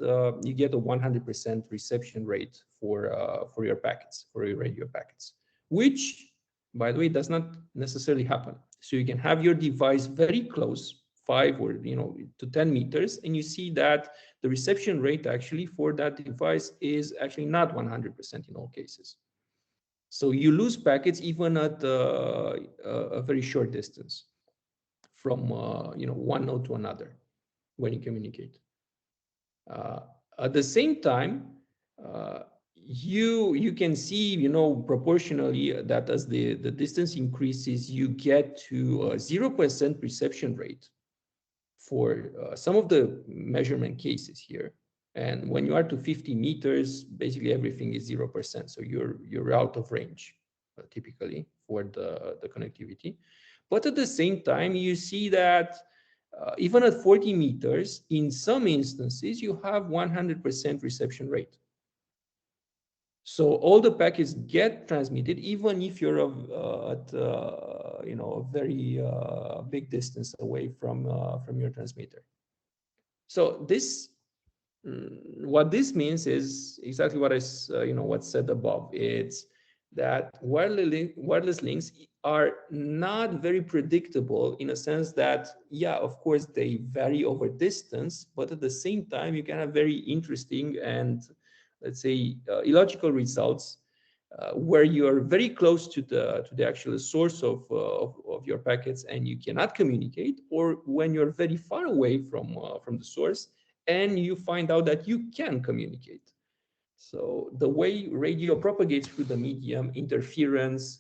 you get a 100% reception rate for your packets, for your radio packets, which, by the way, does not necessarily happen. So you can have your device very close, 5 or to 10 meters, and you see that the reception rate actually for that device is actually not 100% in all cases. So you lose packets even at a very short distance from one node to another when you communicate. At the same time, you can see, proportionally, that as the distance increases, you get to a 0% reception rate for some of the measurement cases here. And when you are to 50 meters, basically everything is 0%. So you're out of range, typically, for the connectivity. But at the same time, you see that even at 40 meters, in some instances, you have 100% reception rate. So all the packets get transmitted, even if you're at a very big distance away from your transmitter. So this, what this means is exactly what what's said above. It's that wireless links are not very predictable, in a sense that, yeah, of course, they vary over distance, but at the same time, you can have very interesting and, let's say, illogical results where you are very close to the actual source of your packets and you cannot communicate, or when you're very far away from the source and you find out that you can communicate. So the way radio propagates through the medium, interference,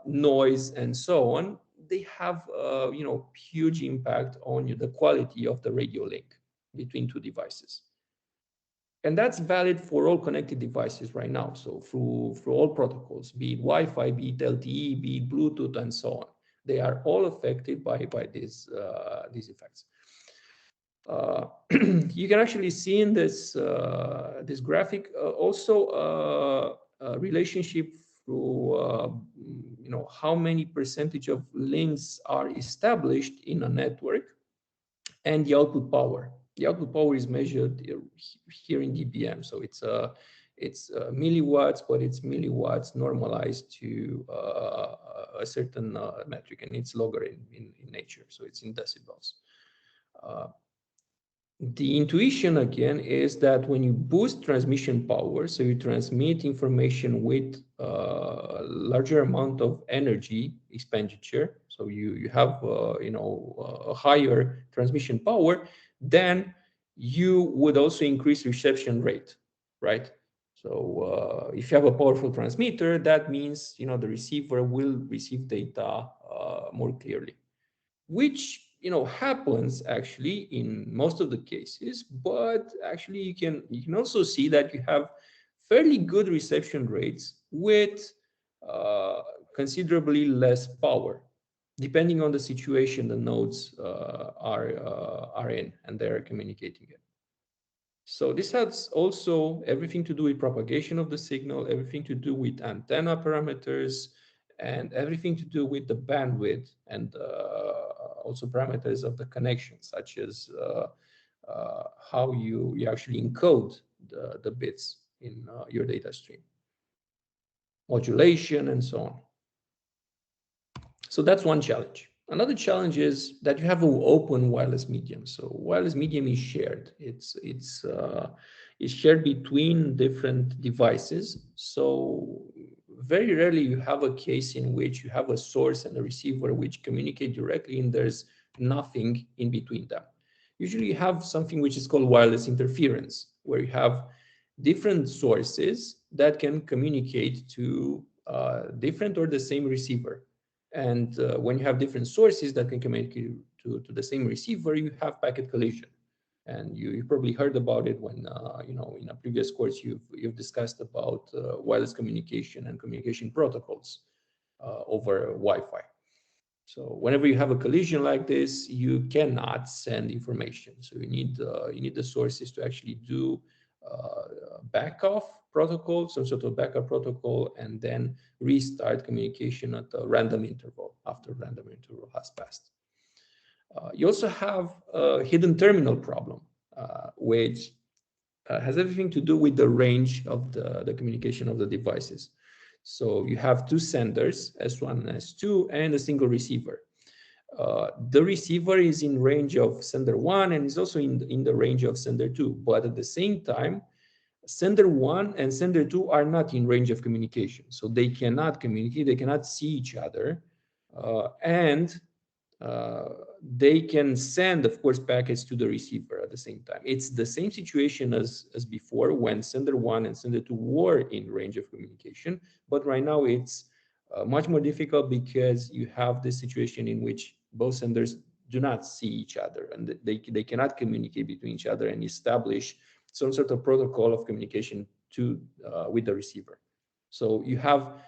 noise, and so on, they have huge impact on the quality of the radio link between two devices. And that's valid for all connected devices right now. So through all protocols, be it Wi-Fi, be it LTE, be it Bluetooth, and so on, they are all affected by these effects. You can actually see in this graphic also a relationship through how many percentage of links are established in a network and the output power. The output power is measured here in dBm, so it's milliwatts, but it's milliwatts normalized to a certain metric, and it's logger in nature, so it's in decibels. The intuition again is that when you boost transmission power, so you transmit information with a larger amount of energy expenditure, so you have a higher transmission power, then you would also increase reception rate, right? So if you have a powerful transmitter, that means the receiver will receive data more clearly, which happens actually in most of the cases. But actually you can also see that you have fairly good reception rates with uh, considerably less power, depending on the situation the nodes are in and they're communicating it. So this has also everything to do with propagation of the signal, everything to do with antenna parameters, and everything to do with the bandwidth and also parameters of the connection, such as how you actually encode the bits in your data stream, modulation, and so on. So that's one challenge. Another challenge is that you have an open wireless medium. So wireless medium is shared. It's shared between different devices. So very rarely you have a case in which you have a source and a receiver which communicate directly, and there's nothing in between them. Usually you have something which is called wireless interference, where you have different sources that can communicate to different or the same receiver. And when you have different sources that can communicate to the same receiver, you have packet collision. And you probably heard about it when, in a previous course, you've discussed about wireless communication and communication protocols over Wi-Fi. So whenever you have a collision like this, you cannot send information. So you need the sources to actually do backoff protocol, some sort of backup protocol, and then restart communication at a random interval after random interval has passed. You also have a hidden terminal problem, which has everything to do with the range of the communication of the devices. So you have two senders, S1 and S2, and a single receiver. The receiver is in range of sender 1 and is also in the range of sender 2, but at the same time, sender 1 and sender 2 are not in range of communication. So they cannot communicate, they cannot see each other, and they can send, of course, packets to the receiver at the same time. It's the same situation as before when sender 1 and sender 2 were in range of communication, but right now it's much more difficult because you have this situation in which both senders do not see each other and they cannot communicate between each other and establish some sort of protocol of communication with the receiver. So you have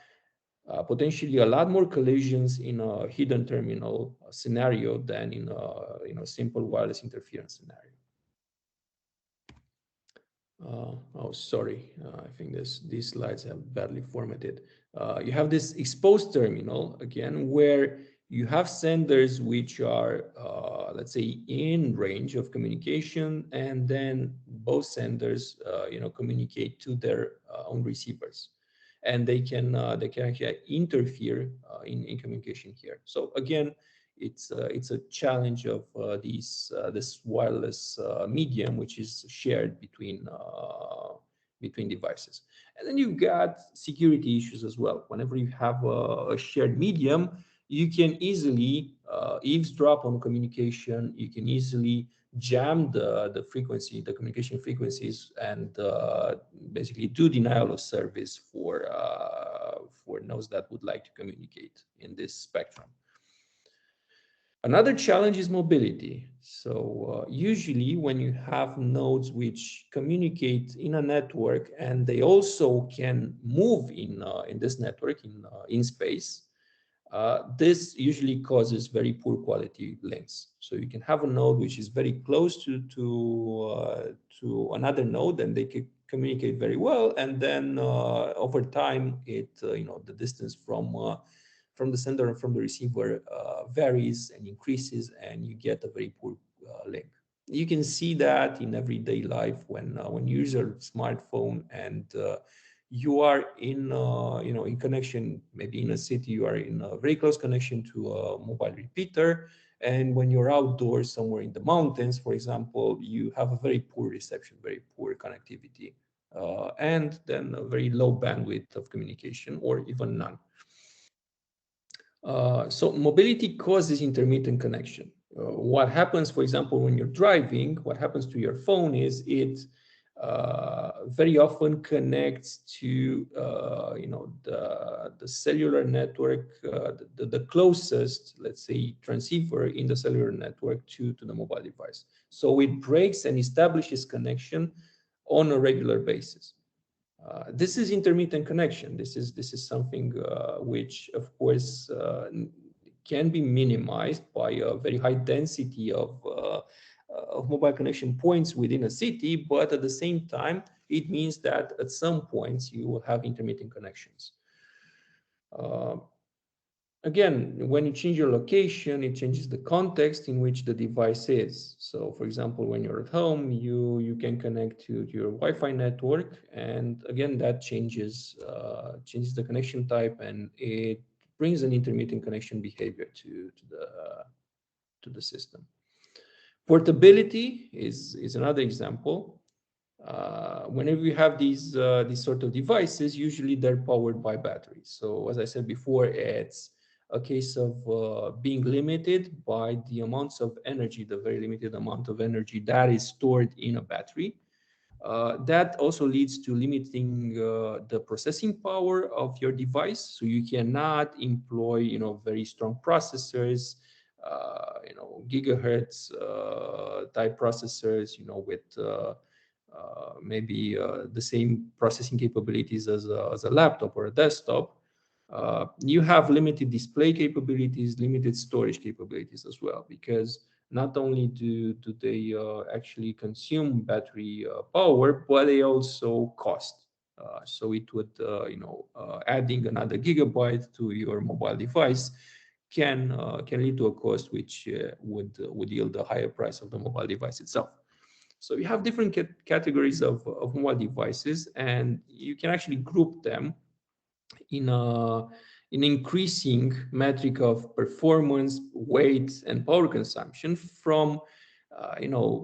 potentially a lot more collisions in a hidden terminal scenario than in a simple wireless interference scenario. Oh, sorry. I think these slides have badly formatted. You have this exposed terminal again, where you have senders which are, let's say, in range of communication, and then both senders, communicate to their own receivers, and they can actually interfere in communication here. So again, it's a challenge of this wireless medium, which is shared between devices. And then you've got security issues as well. Whenever you have a shared medium, you can easily eavesdrop on communication. You can easily jam the communication frequencies, and basically do denial of service for nodes that would like to communicate in this spectrum. Another challenge is mobility. So usually when you have nodes which communicate in a network and they also can move in this network in space, this usually causes very poor quality links. So you can have a node which is very close to another node, and they can communicate very well, and then over time, the distance from the sender and from the receiver varies and increases, and you get a very poor link. You can see that in everyday life when you use a smartphone and you are in in connection, maybe in a city, you are in a very close connection to a mobile repeater, and when you're outdoors somewhere in the mountains, for example, you have a very poor reception, very poor connectivity, and then a very low bandwidth of communication or even none. So mobility causes intermittent connection. What happens, for example, when you're driving, what happens to your phone is it very often connects to the cellular network, the closest, let's say, transceiver in the cellular network to the mobile device. So it breaks and establishes connection on a regular basis. This is intermittent connection. This is something which, of course, can be minimized by a very high density of mobile connection points within a city, but at the same time, it means that at some points you will have intermittent connections. Again, when you change your location, it changes the context in which the device is. So, for example, when you're at home, you can connect to your Wi-Fi network, and again, that changes the connection type, and it brings an intermittent connection behavior to the system. Portability is another example. Whenever you have these sort of devices, usually they're powered by batteries. So as I said before, it's a case of being limited by the amounts of energy, the very limited amount of energy that is stored in a battery. That also leads to limiting the processing power of your device. So you cannot employ, very strong processors, gigahertz type processors, with maybe the same processing capabilities as a laptop or a desktop. You have limited display capabilities, limited storage capabilities as well, because not only do they actually consume battery power, but they also cost. So it would, adding another gigabyte to your mobile device can lead to a cost which would yield a higher price of the mobile device itself. So you have different categories of mobile devices, and you can actually group them in an increasing metric of performance, weight, and power consumption from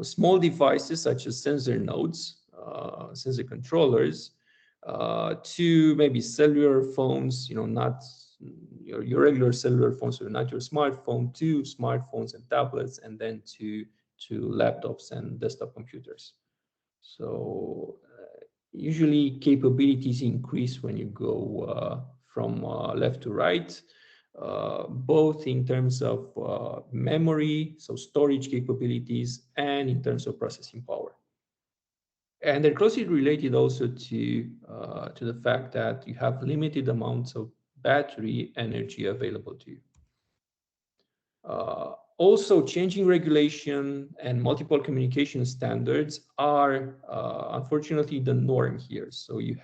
small devices such as sensor nodes, sensor controllers, to maybe cellular phones, not your regular cellular phones, so not your smartphone, to smartphones and tablets, and then to laptops and desktop computers. So usually capabilities increase when you go from left to right, both in terms of memory, so storage capabilities, and in terms of processing power. And they're closely related also to the fact that you have limited amounts of battery energy available to you. Also, changing regulation and multiple communication standards are unfortunately the norm here. So you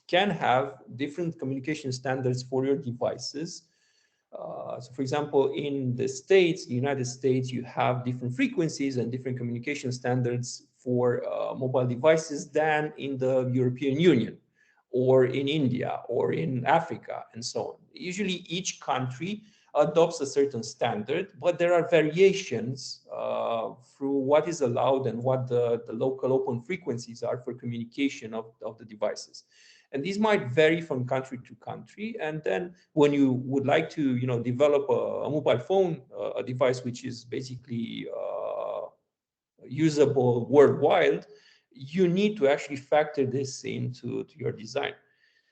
can have different communication standards for your devices. So for example, in the United States, you have different frequencies and different communication standards for mobile devices than in the European Union, or in India, or in Africa, and so on. Usually each country adopts a certain standard, but there are variations through what is allowed and what the local open frequencies are for communication of the devices. And these might vary from country to country. And then when you would like to, develop a mobile phone, a device which is basically usable worldwide, you need to actually factor this into your design.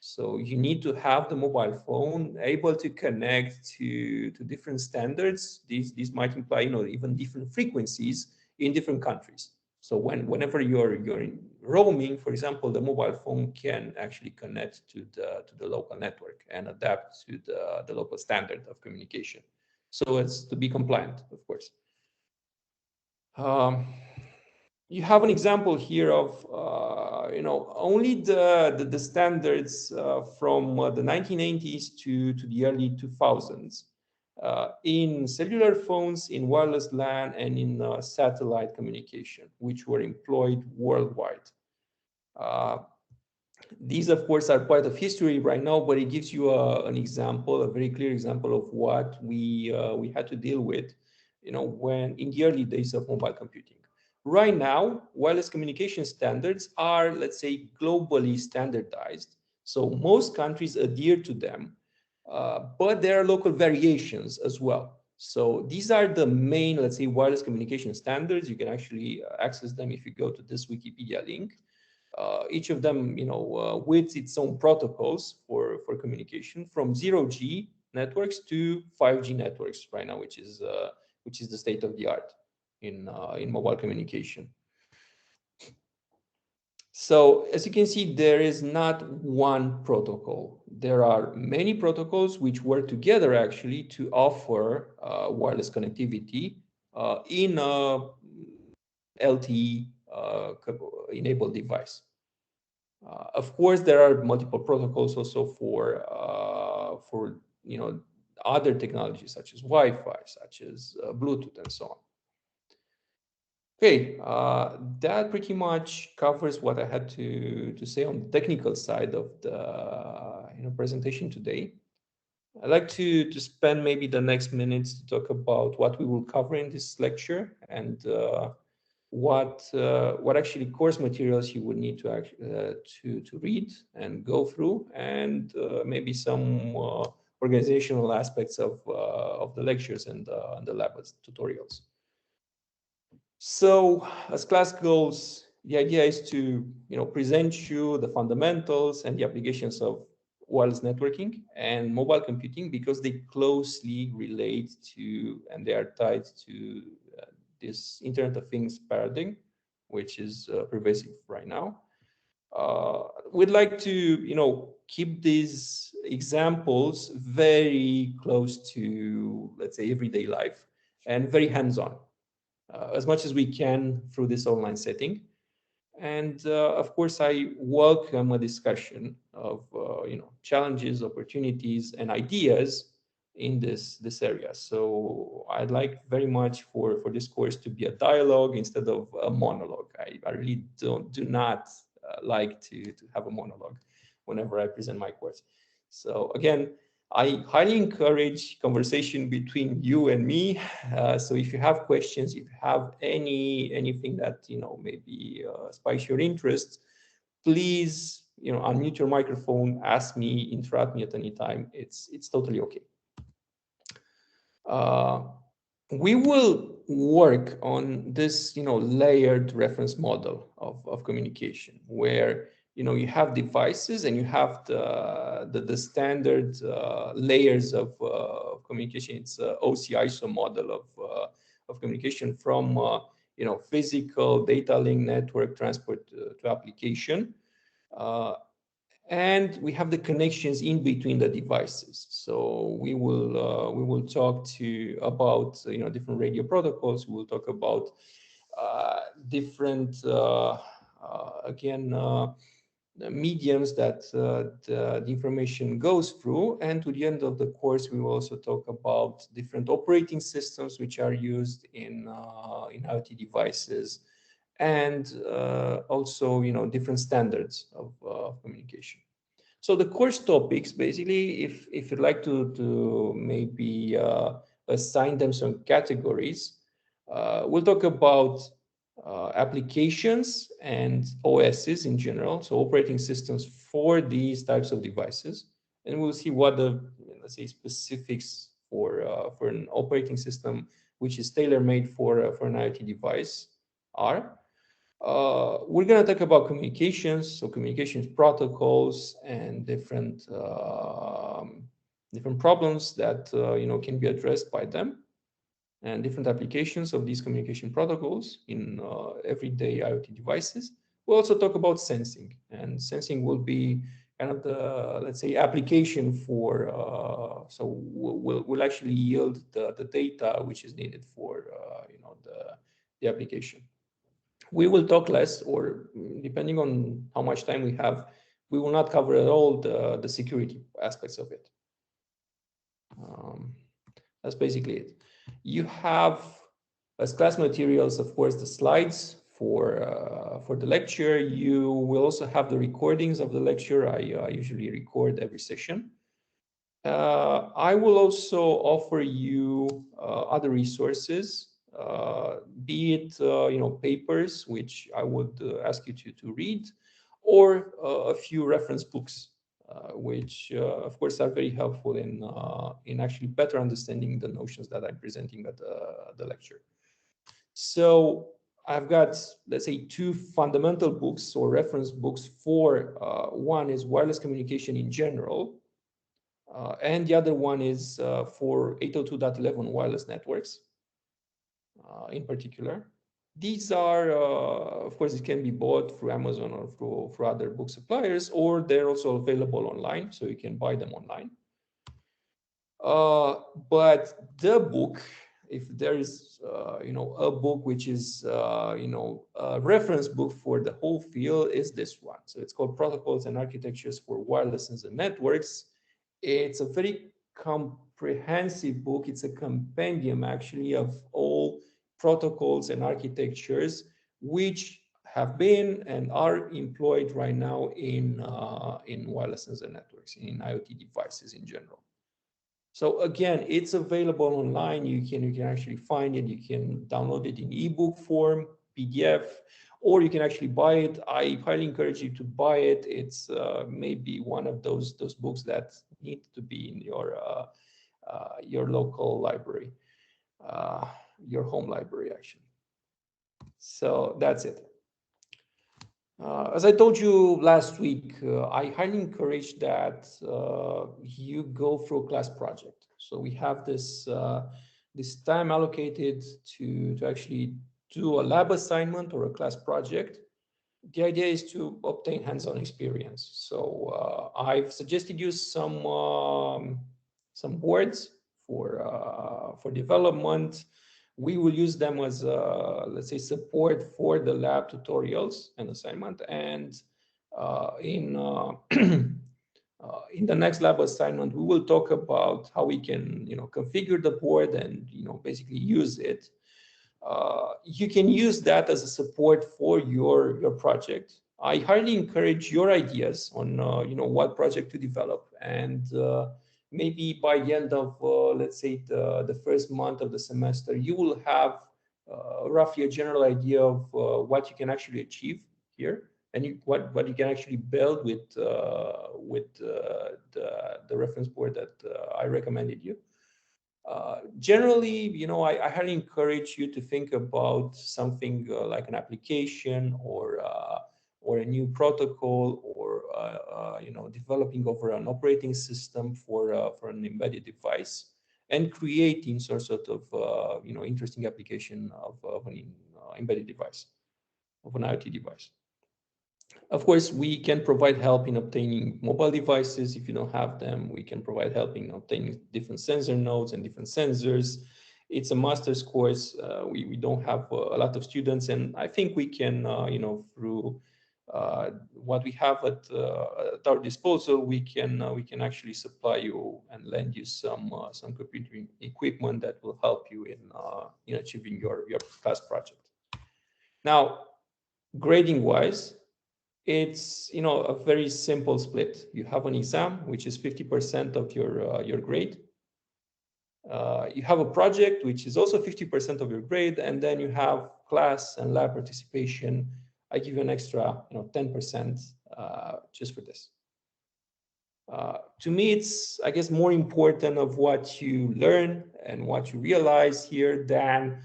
So you need to have the mobile phone able to connect to different standards. These might imply, even different frequencies in different countries. So whenever you're in roaming, for example, the mobile phone can actually connect to the local network and adapt to the local standard of communication. So it's to be compliant, of course. You have an example here of only the standards from the 1980s to the early 2000s in cellular phones, in wireless LAN, and in satellite communication, which were employed worldwide. These, of course, are part of history right now, but it gives you an example, a very clear example of what we had to deal with, when in the early days of mobile computing. Right now, wireless communication standards are, let's say, globally standardized. So most countries adhere to them, but there are local variations as well. So these are the main, let's say, wireless communication standards. You can actually access them if you go to this Wikipedia link. Each of them, with its own protocols for communication, from 0G networks to 5G networks right now, which is the state of the art in mobile communication. So as you can see, there is not one protocol. There are many protocols which work together actually to offer wireless connectivity in a LTE enabled device. Of course, there are multiple protocols also for other technologies such as Wi-Fi, such as Bluetooth, and so on. Okay, that pretty much covers what I had to say on the technical side of the presentation today. I'd like to spend maybe the next minutes to talk about what we will cover in this lecture and what actually course materials you would need to read and go through, and maybe some organizational aspects of the lectures and the lab tutorials. So as class goes, the idea is to present you the fundamentals and the applications of wireless networking and mobile computing, because they closely relate to and they are tied to this Internet of Things paradigm, which is pervasive right now. We'd like to keep these examples very close to, let's say, everyday life and very hands-on. As much as we can through this online setting. And of course, I welcome a discussion of challenges, opportunities, and ideas in this area. So I'd like very much for this course to be a dialogue instead of a monologue. I really do not like to have a monologue whenever I present my course. So again, I highly encourage conversation between you and me. So if you have questions, if you have anything that maybe spikes your interest, please unmute your microphone, ask me, interrupt me at any time. It's totally okay. We will work on this layered reference model of communication, where you have devices and you have the standard layers of communication. It's OC ISO model of communication from physical data link network transport to application. And we have the connections in between the devices. So we will talk about different radio protocols. We will talk about different again the mediums that the information goes through. And to the end of the course, we will also talk about different operating systems which are used in IoT devices, and also different standards of communication. So the course topics, basically, if you'd like to maybe assign them some categories, we'll talk about applications and OSs in general, so operating systems for these types of devices, and we'll see what the, let's say, specifics for an operating system which is tailor-made for an IoT device are. We're going to talk about communications, so communications protocols and different problems that can be addressed by them, and different applications of these communication protocols in everyday IoT devices. We'll also talk about sensing, and sensing will be kind of the, let's say, application for, so we'll actually yield the data which is needed for the application. We will talk less, or depending on how much time we have, we will not cover at all the security aspects of it. That's basically it. You have, as class materials, of course, the slides for the lecture. You will also have the recordings of the lecture. I usually record every session. I will also offer you other resources, be it papers, which I would ask you to read, or a few reference books, which of course are very helpful in actually better understanding the notions that I'm presenting at the lecture. So I've got, let's say, two fundamental books or reference books for one is wireless communication in general, and the other one is for 802.11 wireless networks in particular. These are, of course, it can be bought through Amazon or through other book suppliers, or they're also available online, so you can buy them online. But the book, if there is, a book which is, a reference book for the whole field, is this one. So it's called Protocols and Architectures for Wireless Sensor Networks. It's a very comprehensive book. It's a compendium, actually, of all protocols and architectures which have been and are employed right now in wireless sensor networks, in IoT devices in general. So again, it's available online. You can actually find it. You can download it in ebook form, PDF, or you can actually buy it. I highly encourage you to buy it. It's maybe one of those books that need to be in your local library, your home library, actually. So that's it. As I told you last week, I highly encourage that you go through a class project. So we have this time allocated to actually do a lab assignment or a class project. The idea is to obtain hands-on experience. So I've suggested you some boards for development. We will use them as, let's say, support for the lab tutorials and assignment. And in the next lab assignment, we will talk about how we can, configure the board and, basically use it. You can use that as a support for your project. I highly encourage your ideas on, what project to develop, and maybe by the end of, let's say, the first month of the semester, you will have roughly a general idea of what you can actually achieve here, and what you can actually build with the reference board that I recommended you. Generally, I highly encourage you to think about something like an application or a new protocol, or developing over an operating system for an embedded device, and creating some sort of interesting application of an embedded device, of an IoT device. Of course, we can provide help in obtaining mobile devices if you don't have them. We can provide help in obtaining different sensor nodes and different sensors. It's a master's course. We don't have a lot of students, and I think we can, through what we have at our disposal, we can actually supply you and lend you some computing equipment that will help you in achieving your class project. Now, grading wise, it's a very simple split. You have an exam, which is 50% of your grade. You have a project, which is also 50% of your grade, and then you have class and lab participation. I give you an extra 10% just for this. To me, it's, I guess, more important of what you learn and what you realize here than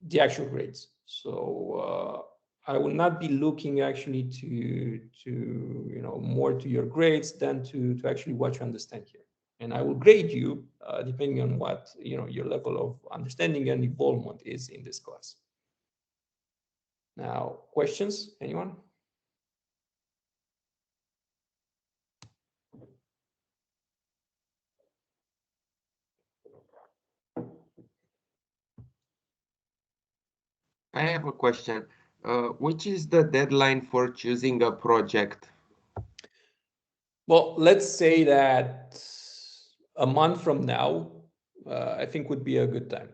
the actual grades. So I will not be looking actually to more to your grades than to actually what you understand here. And I will grade you depending on what your level of understanding and involvement is in this class. Now, questions, anyone? I have a question. Which is the deadline for choosing a project? Well, let's say that a month from now, I think would be a good time.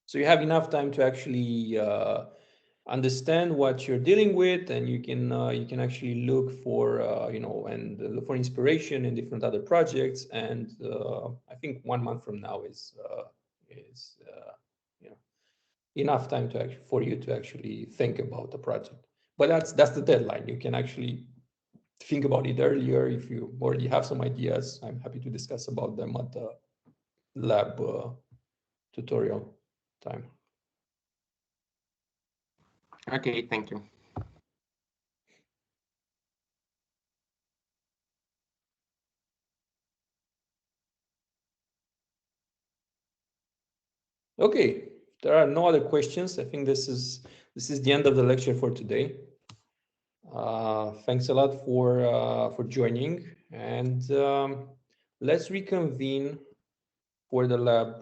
So you have enough time to actually understand what you're dealing with, and you can actually look for and look for inspiration in different other projects. And I think 1 month from now is enough time for you to actually think about the project. But that's the deadline. You can actually think about it earlier if you already have some ideas. I'm happy to discuss about them at the lab tutorial time. Okay, thank you. Okay, there are no other questions. I think this is the end of the lecture for today. Thanks a lot for joining, and let's reconvene for the lab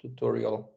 tutorial